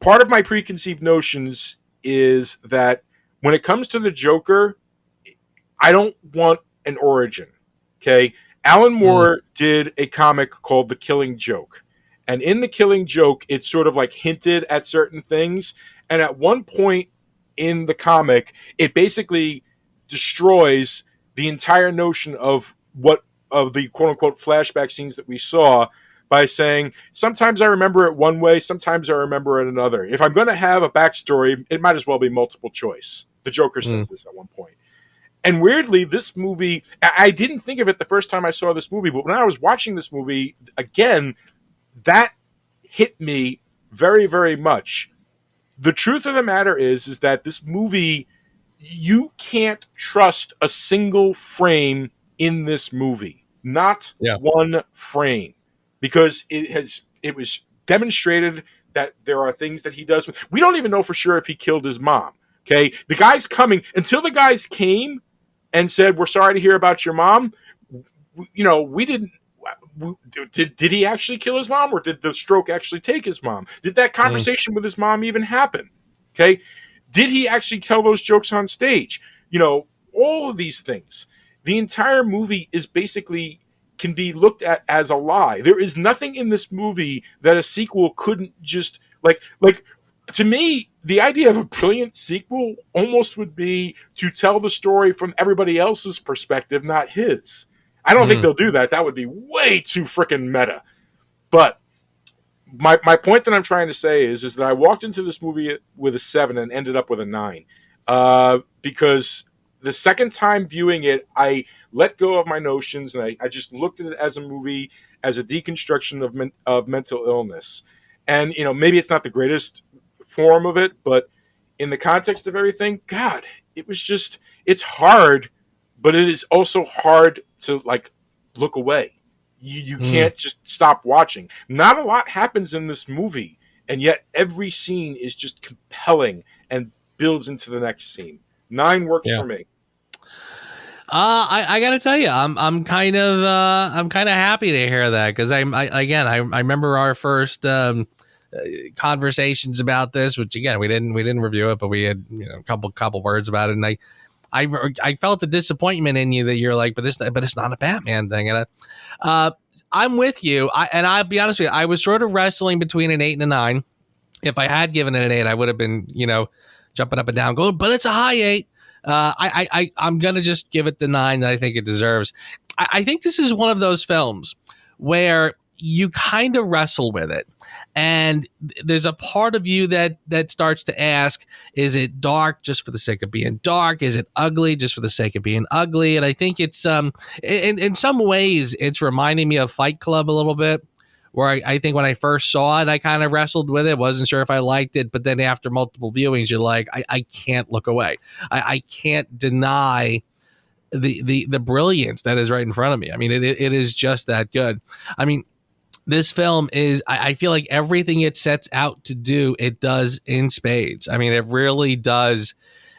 of my preconceived notions is that when it comes to the Joker, I don't want an origin. Okay. Alan Moore did a comic called The Killing Joke. And in The Killing Joke, it sort of like hinted at certain things. And at one point in the comic, it basically destroys the entire notion of the quote unquote flashback scenes that we saw by saying, sometimes I remember it one way, sometimes I remember it another. If I'm going to have a backstory, it might as well be multiple choice. The Joker says this at one point. And weirdly, this movie, I didn't think of it the first time I saw this movie, but when I was watching this movie again, that hit me very, very much. The truth of the matter is that this movie, you can't trust a single frame in this movie. Not one frame. Because it was demonstrated that there are things that he does. We don't even know for sure if he killed his mom. Okay? The guy's coming. Until the guys came and said, we're sorry to hear about your mom, we didn't. Did he actually kill his mom, or did the stroke actually take his mom? Did that conversation with his mom even happen? Okay? Did he actually tell those jokes on stage? All of these things. The entire movie is basically can be looked at as a lie. There is nothing in this movie that a sequel couldn't just like to me, the idea of a brilliant sequel almost would be to tell the story from everybody else's perspective, not his. I don't think they'll do that. That would be way too freaking meta. But my point that I'm trying to say is that I walked into this movie with a 7 and ended up with a 9. Because the second time viewing it, I let go of my notions and I just looked at it as a movie, as a deconstruction of mental illness. And, maybe it's not the greatest form of it, but in the context of everything, God, it's hard, but it is also hard to look away. You can't just stop watching. Not a lot happens in this movie, and yet every scene is just compelling and builds into the next scene. 9 works for me. I gotta tell you, I'm kind of happy to hear that, because I remember our first conversations about this, which again we didn't review it, but we had a couple words about it, and I felt the disappointment in you that you're like, but it's not a Batman thing, and I'm with you. I'll be honest with you, I was sort of wrestling between an 8 and a 9. If I had given it an 8, I would have been jumping up and down, going, but it's a high 8. I'm gonna just give it the 9 that I think it deserves. I think this is one of those films where you kind of wrestle with it, and there's a part of you that starts to ask, is it dark just for the sake of being dark? Is it ugly just for the sake of being ugly? And I think it's in some ways it's reminding me of Fight Club a little bit, where I think when I first saw it, I kind of wrestled with it, wasn't sure if I liked it, but then after multiple viewings, you're like, I can't look away. I can't deny the brilliance that is right in front of me. I mean, it is just that good. I mean, this film is, I feel like everything it sets out to do, it does in spades. I mean, it really does.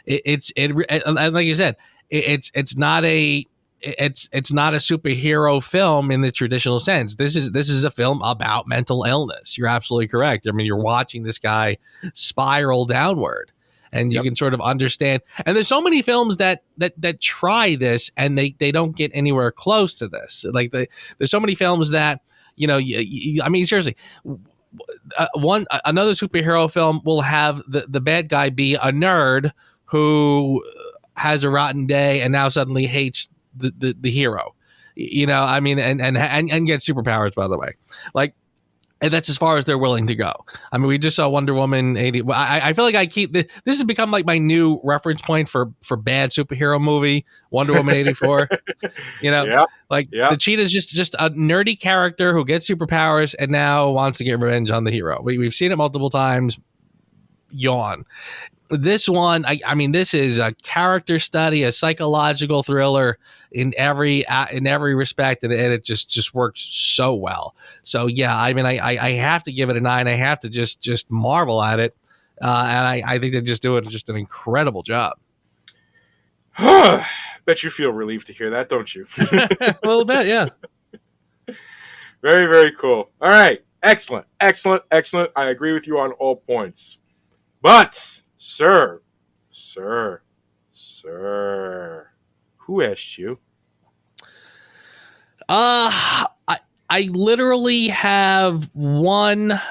It's like you said, it's not a superhero film in the traditional sense. This is a film about mental illness. You're absolutely correct. I mean, you're watching this guy spiral downward, and you can sort of understand. And there's so many films that try this, and they don't get anywhere close to this. Like there's so many films that, I mean, seriously, another superhero film will have the bad guy be a nerd who has a rotten day and now suddenly hates the hero, I mean, and get superpowers, by the way. Like, And that's as far as they're willing to go. I mean, we just saw Wonder Woman 80. I feel like I keep this has become like my new reference point for bad superhero movie, Wonder Woman 84. The cheetah's just a nerdy character who gets superpowers and now wants to get revenge on the hero. We've seen it multiple times. Yawn. This one, I mean, this is a character study, a psychological thriller in every respect, and it just works so well. So yeah, I mean, I have to give it a 9. I have to just marvel at it, and I think they just do it just an incredible job. Bet you feel relieved to hear that, don't you? A little bit, yeah. Very, very cool. All right, excellent. I agree with you on all points, but. Sir, who asked you? I literally have one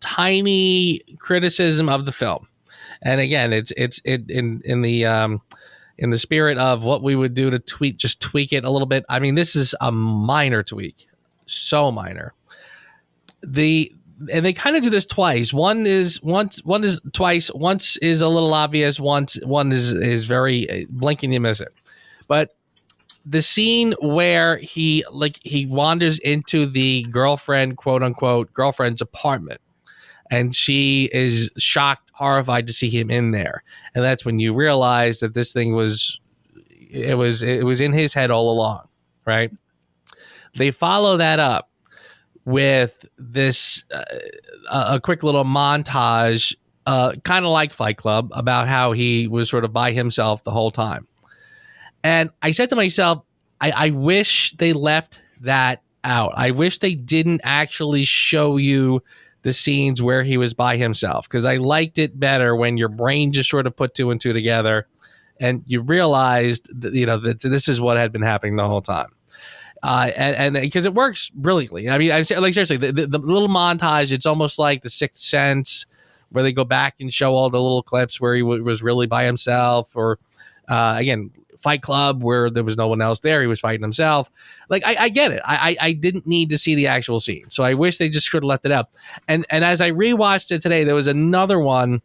tiny criticism of the film, and again, it's in the spirit of what we would do to tweak it a little bit. I mean, this is a minor tweak, so minor. And they kind of do this twice. One is twice. Once is a little obvious. One is very blink and you miss it. But the scene where he wanders into the girlfriend, quote unquote, girlfriend's apartment, and she is shocked, horrified to see him in there, and that's when you realize that this thing was in his head all along, right? They follow that up with this a quick little montage, kind of like Fight Club, about how he was sort of by himself the whole time. And I said to myself, I wish they left that out. I wish they didn't actually show you the scenes where he was by himself, because I liked it better when your brain just sort of put 2 and 2 together and you realized that, that this is what had been happening the whole time. And because it works brilliantly. I mean, like seriously, the little montage, it's almost like The Sixth Sense, where they go back and show all the little clips where he was really by himself, or again, Fight Club, where there was no one else there, he was fighting himself. Like, I get it. I didn't need to see the actual scene, so I wish they just could have left it out. And as I rewatched it today, there was another one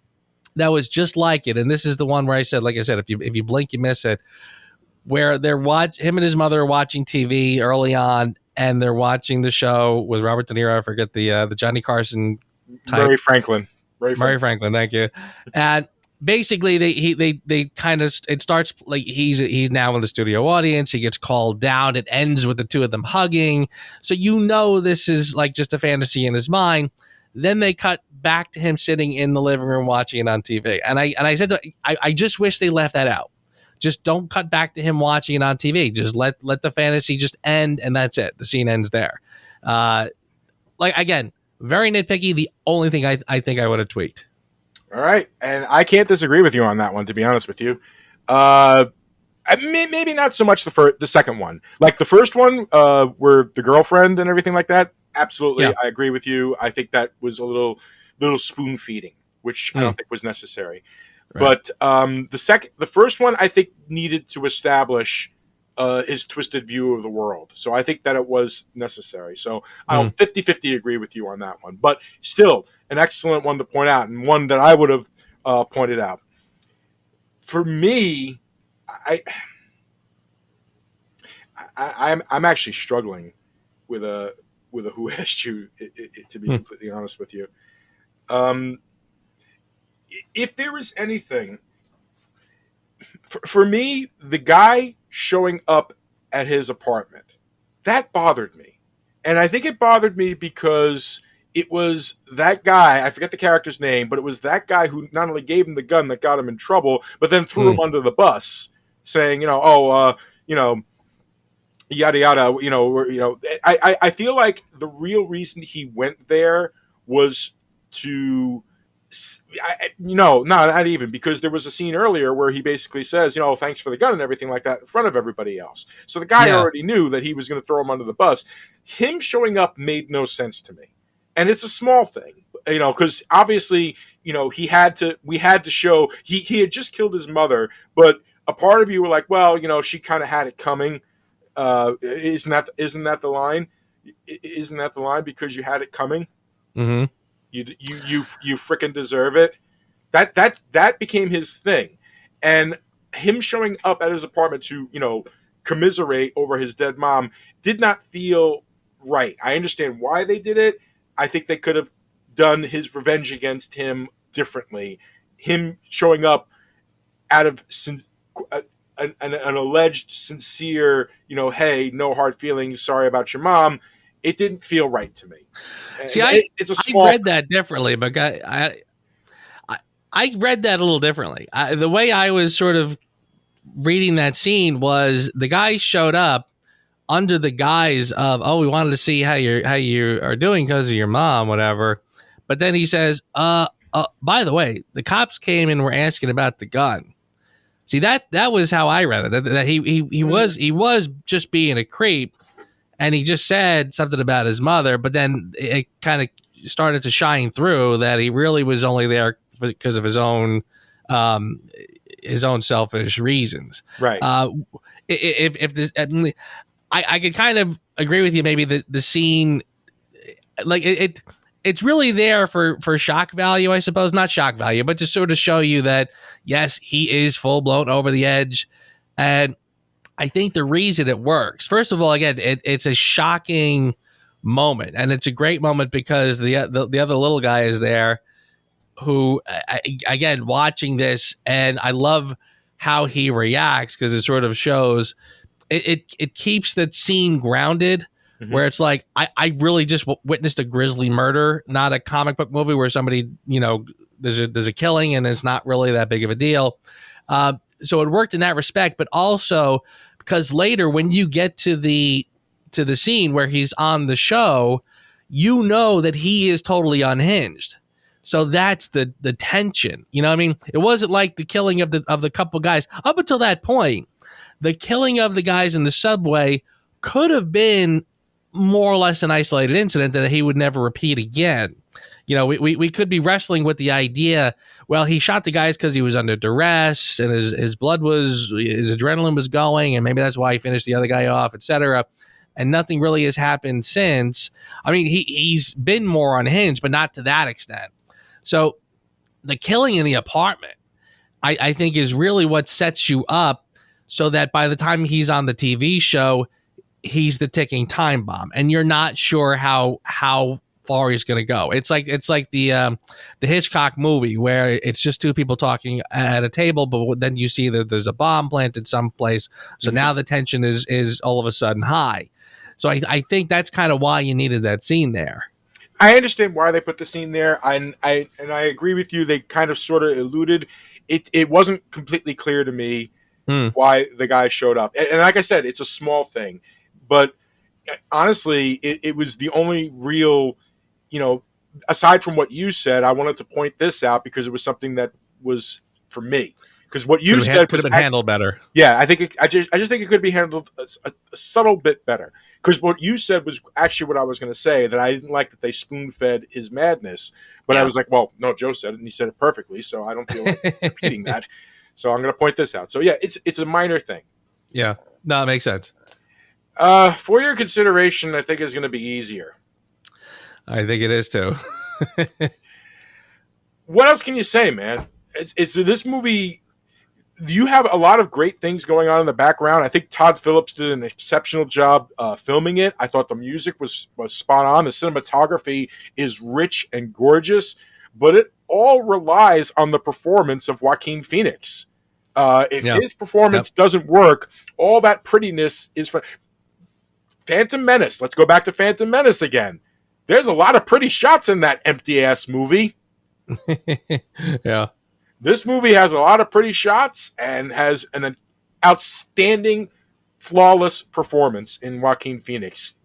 that was just like it, and this is the one where I said, like I said, if you blink, you miss it. Where him and his mother are watching TV early on, and they're watching the show with Robert De Niro. I forget the Johnny Carson type. Murray Franklin. Thank you. And basically, they kind of, it starts like he's now in the studio audience. He gets called down. It ends with the two of them hugging. So this is like just a fantasy in his mind. Then they cut back to him sitting in the living room watching it on TV. And I said, I just wish they left that out. Just don't cut back to him watching it on TV. Just let the fantasy just end, and that's it. The scene ends there. Again, very nitpicky. The only thing I think I would have tweaked. All right, and I can't disagree with you on that one, to be honest with you. Maybe not so much the second one. Like the first one, where the girlfriend and everything like that. Absolutely, yeah. I agree with you. I think that was a little spoon feeding, which I don't think was necessary. Right. But the first one, I think, needed to establish his twisted view of the world. So I think that it was necessary. So I'll 50-50 agree with you on that one. But still, an excellent one to point out, and one that I would have pointed out. For me, I'm actually struggling with a who asked you, to be completely honest with you. If there is anything, for me, the guy showing up at his apartment, that bothered me. And I think it bothered me because it was that guy, I forget the character's name, but it was that guy who not only gave him the gun that got him in trouble, but then threw him under the bus, saying, yada yada, I feel like the real reason he went there was to, not even, because there was a scene earlier where he basically says, thanks for the gun and everything like that in front of everybody else. So the guy already knew that he was going to throw him under the bus. Him showing up made no sense to me. And it's a small thing, because obviously, we had to show he had just killed his mother, but a part of you were like, well, she kind of had it coming. Isn't that the line? Isn't that the line? Because you had it coming. Mm-hmm. You freaking deserve it. That became his thing, and him showing up at his apartment to commiserate over his dead mom did not feel right. I understand why they did it. I think they could have done his revenge against him differently. Him showing up out of an alleged sincere, hey, no hard feelings, sorry about your mom. It didn't feel right to me. See, it's a small. I read that differently, but I read that a little differently. The way I was sort of reading that scene was the guy showed up under the guise of, oh, we wanted to see how you are doing because of your mom, whatever. But then he says, by the way, the cops came and were asking about the gun. See, that was how I read it. That he was just being a creep, and he just said something about his mother. But then it kind of started to shine through that he really was only there because of his own selfish reasons. Right. If this, I could kind of agree with you. Maybe the scene, like it's really there for shock value, I suppose. Not shock value, but to sort of show you that, yes, he is full blown over the edge. And I think the reason it works, first of all, again, it's a shocking moment, and it's a great moment because the other little guy is there who, again, watching this, and I love how he reacts because it sort of shows it keeps that scene grounded. Mm-hmm. Where it's like, I really just witnessed a grisly murder, not a comic book movie where somebody, there's a killing and it's not really that big of a deal. So it worked in that respect, but also because later when you get to the scene where he's on the show, that he is totally unhinged. So that's the tension. You know what I mean? It wasn't like the killing of the couple guys. Up until that point, the killing of the guys in the subway could have been more or less an isolated incident that he would never repeat again. We could be wrestling with the idea, well, he shot the guys because he was under duress and his adrenaline was going, and maybe that's why he finished the other guy off, etc. And nothing really has happened since. I mean, he's been more unhinged, but not to that extent. So the killing in the apartment, I think, is really what sets you up so that by the time he's on the TV show, he's the ticking time bomb, and you're not sure how far he's going to go. It's like the Hitchcock movie where it's just two people talking at a table, but then you see that there's a bomb planted someplace. So now the tension is all of a sudden high. So I think that's kind of why you needed that scene there. I understand why they put the scene there. I agree with you. They kind of sort of alluded. It wasn't completely clear to me why the guy showed up. And like I said, it's a small thing. But honestly, it was the only real, aside from what you said, I wanted to point this out because it was something that was for me. Because what you said could have been handled better. Yeah, I think I just think it could be handled a subtle bit better. Because what you said was actually what I was going to say, that I didn't like that they spoon-fed his madness. But I was like, well, no, Joe said it, and he said it perfectly, so I don't feel like repeating that. So I'm going to point this out. So yeah, it's a minor thing. Yeah, no, it makes sense. For your consideration, I think is going to be easier. I think it is too. What else can you say, man? It's this movie. You have a lot of great things going on in the background. I think Todd Phillips did an exceptional job filming it. I thought the music was spot on. The cinematography is rich and gorgeous, but it all relies on the performance of Joaquin Phoenix. If his performance doesn't work, all that prettiness is for Phantom Menace. Let's go back to Phantom Menace again. There's a lot of pretty shots in that empty-ass movie. Yeah. This movie has a lot of pretty shots and has an outstanding, flawless performance in Joaquin Phoenix.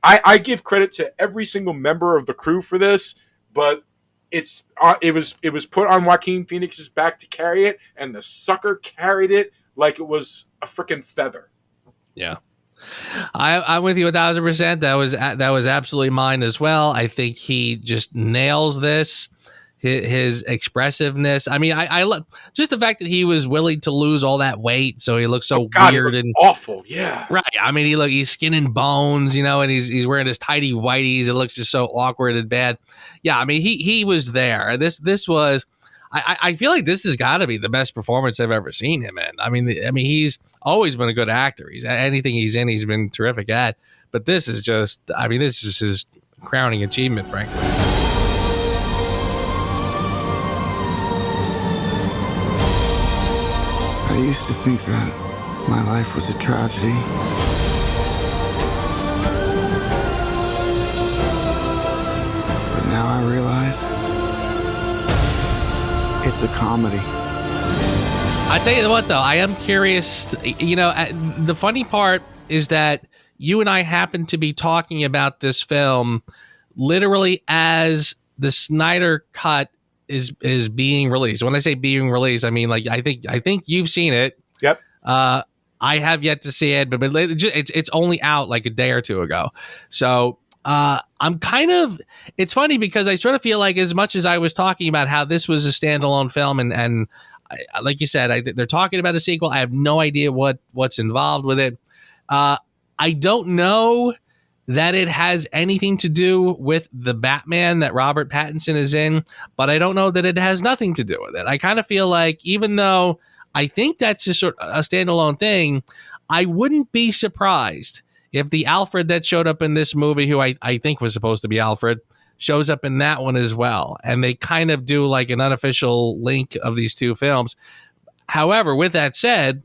I give credit to every single member of the crew for this, but it was put on Joaquin Phoenix's back to carry it, and the sucker carried it like it was a freaking feather. Yeah. I'm with you 1,000%. That was absolutely mine as well. I think he just nails this. his expressiveness. I mean, I love just the fact that he was willing to lose all that weight, so he looks so weird and awful. Yeah, right. I mean, he's skin and bones, and he's wearing his tidy whities. It looks just so awkward and bad. Yeah, I mean, he was there. This was. I feel like this has got to be the best performance I've ever seen him in. I mean, he's always been a good actor. Anything he's in, he's been terrific at. But this is just, this is his crowning achievement, frankly. I used to think that my life was a tragedy. But now I realize it's a comedy. I tell you what, though, I am curious. The funny part is that you and I happen to be talking about this film literally as the Snyder Cut is being released. When I say being released, I mean, like, I think you've seen it. Yep. I have yet to see it, but it's only out like a day or two ago. So I'm kind of, it's funny because I sort of feel like, as much as I was talking about how this was a standalone film and like you said, they're talking about a sequel. I have no idea what's involved with it. I don't know that it has anything to do with the Batman that Robert Pattinson is in, but I don't know that it has nothing to do with it. I kind of feel like, even though I think that's just sort of a standalone thing, I wouldn't be surprised if the Alfred that showed up in this movie, who I think was supposed to be Alfred, shows up in that one as well. And they kind of do like an unofficial link of these two films. However, with that said,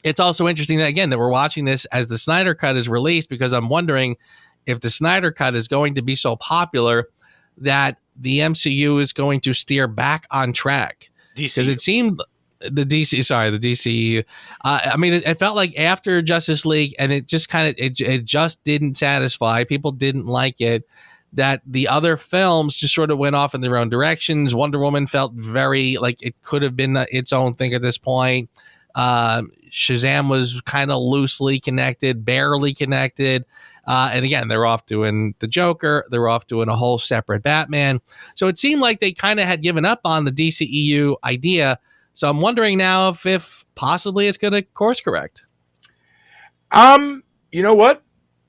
it's also interesting that, again, that we're watching this as the Snyder Cut is released, because I'm wondering if the Snyder Cut is going to be so popular that the MCU is going to steer back on track. Because it seemed the DCEU. I mean, it felt like after Justice League, and it just kind of, it just didn't satisfy. People didn't like it. That the other films just sort of went off in their own directions. Wonder Woman felt very like it could have been its own thing at this point. Shazam was kind of loosely connected, barely connected. And again, they're off doing the Joker. They're off doing a whole separate Batman. So it seemed like they kind of had given up on the DCEU idea. So I'm wondering now if possibly it's going to course correct. You know what?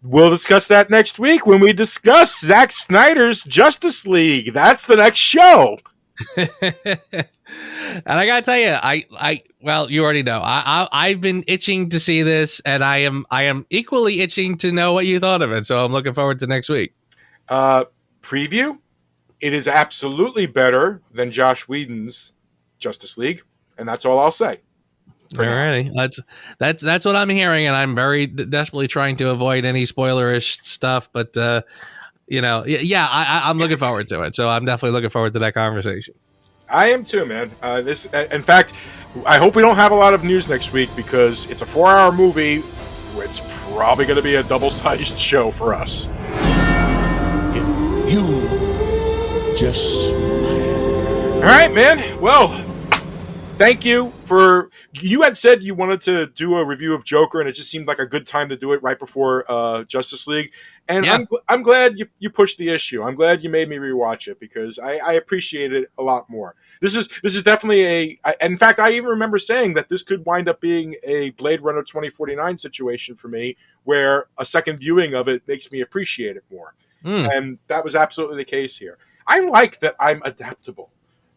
We'll discuss that next week when we discuss Zack Snyder's Justice League. That's the next show. And I gotta tell you, well, you already know. I've been itching to see this, and I am equally itching to know what you thought of it. So I'm looking forward to next week. Preview. It is absolutely better than Josh Whedon's Justice League, and that's all I'll say. Alrighty, that's what I'm hearing, and I'm very desperately trying to avoid any spoilerish stuff. But I'm looking forward to it. So I'm definitely looking forward to that conversation. I am too, man. In fact, I hope we don't have a lot of news next week, because it's a 4-hour movie. It's probably going to be a double-sized show for us. If you just smile. All right, man. Well, thank you for. You had said you wanted to do a review of Joker, and it just seemed like a good time to do it right before Justice League. And yeah. I'm glad you pushed the issue. I'm glad you made me rewatch it, because I appreciate it a lot more. This is definitely in fact, I even remember saying that this could wind up being a Blade Runner 2049 situation for me, where a second viewing of it makes me appreciate it more. And that was absolutely the case here. I like that I'm adaptable.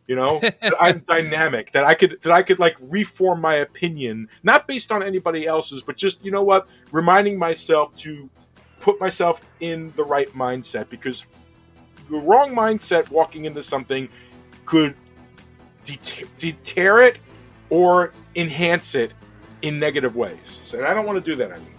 That I'm dynamic, that I could like reform my opinion, not based on anybody else's, but just, reminding myself to put myself in the right mindset, because the wrong mindset walking into something could deter it or enhance it in negative ways. So I don't want to do that anymore.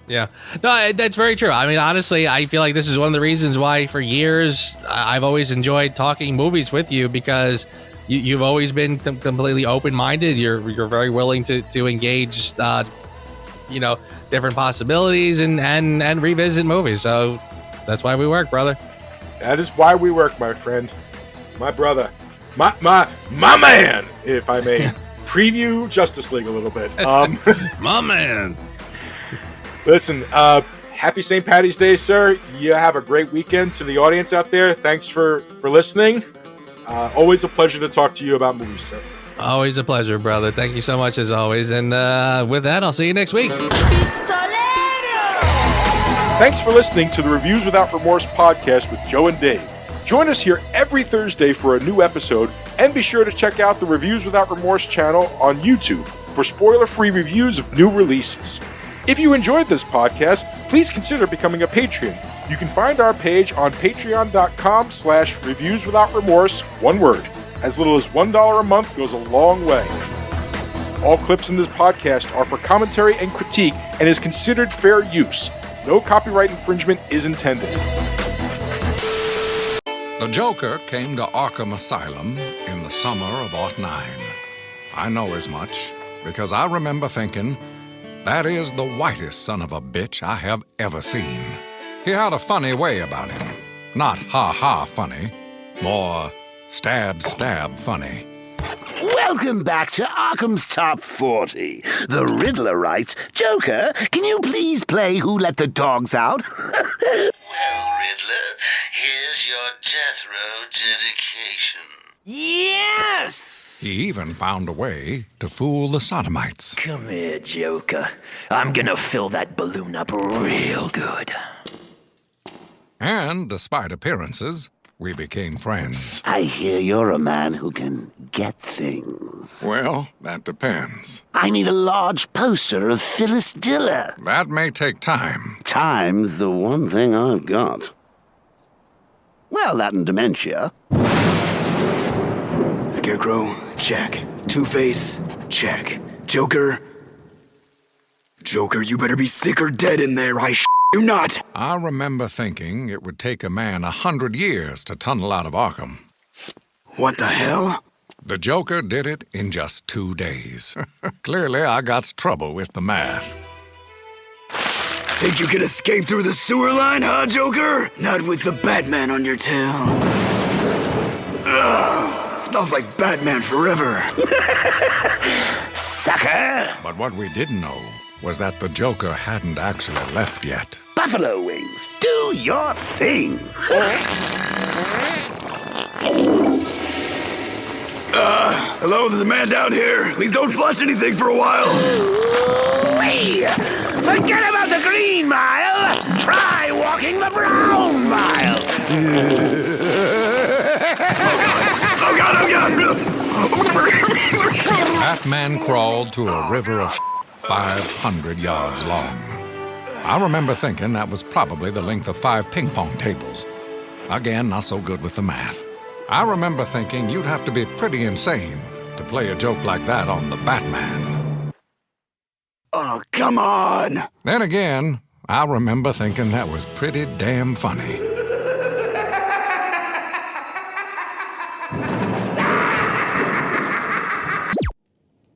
Yeah, no, that's very true. I mean, honestly, I feel like this is one of the reasons why for years I've always enjoyed talking movies with you, because you've always been completely open-minded. You're very willing to engage, different possibilities and revisit movies. So that's why we work, brother. That is why we work, my friend, my brother, my man, if I may preview Justice League a little bit. My man. Listen, happy St. Paddy's Day, sir. You have a great weekend. To the audience out there, thanks for listening. Always a pleasure to talk to you about movies, sir. Always a pleasure, brother. Thank you so much, as always. And with that, I'll see you next week. Thanks for listening to the Reviews Without Remorse podcast with Joe and Dave. Join us here every Thursday for a new episode, and be sure to check out the Reviews Without Remorse channel on YouTube for spoiler-free reviews of new releases. If you enjoyed this podcast, please consider becoming a Patreon. You can find our page on patreon.com/reviewswithoutremorse, one word. As little as $1 a month goes a long way. All clips in this podcast are for commentary and critique and is considered fair use. No copyright infringement is intended. The Joker came to Arkham Asylum in the summer of '09. I know as much because I remember thinking, that is the whitest son of a bitch I have ever seen. He had a funny way about him. Not ha-ha funny, more stab funny. Welcome back to Arkham's Top 40. The Riddler writes, Joker, can you please play Who Let the Dogs Out? Well, Riddler, here's your death row dedication. Yes! He even found a way to fool the sodomites. Come here, Joker. I'm gonna fill that balloon up real good. And despite appearances, we became friends. I hear you're a man who can get things. Well, that depends. I need a large poster of Phyllis Diller. That may take time. Time's the one thing I've got. Well, that and dementia. Scarecrow, check. Two-Face, check. Joker, you better be sick or dead in there, you not! I remember thinking it would take a man 100 years to tunnel out of Arkham. What the hell? The Joker did it in just 2 days. Clearly, I got trouble with the math. Think you can escape through the sewer line, huh, Joker? Not with the Batman on your tail. Ugh, smells like Batman forever. Sucker! But what we didn't know was that the Joker hadn't actually left yet. Buffalo Wings, do your thing. Hello, there's a man down here. Please don't flush anything for a while. Ooh-wee. Forget about the green mile. Try walking the brown mile. Oh God. Batman crawled through a river of 500 yards long. I remember thinking that was probably the length of 5 ping pong tables. Again, not so good with the math. I remember thinking you'd have to be pretty insane to play a joke like that on the Batman. Oh, come on! Then again, I remember thinking that was pretty damn funny.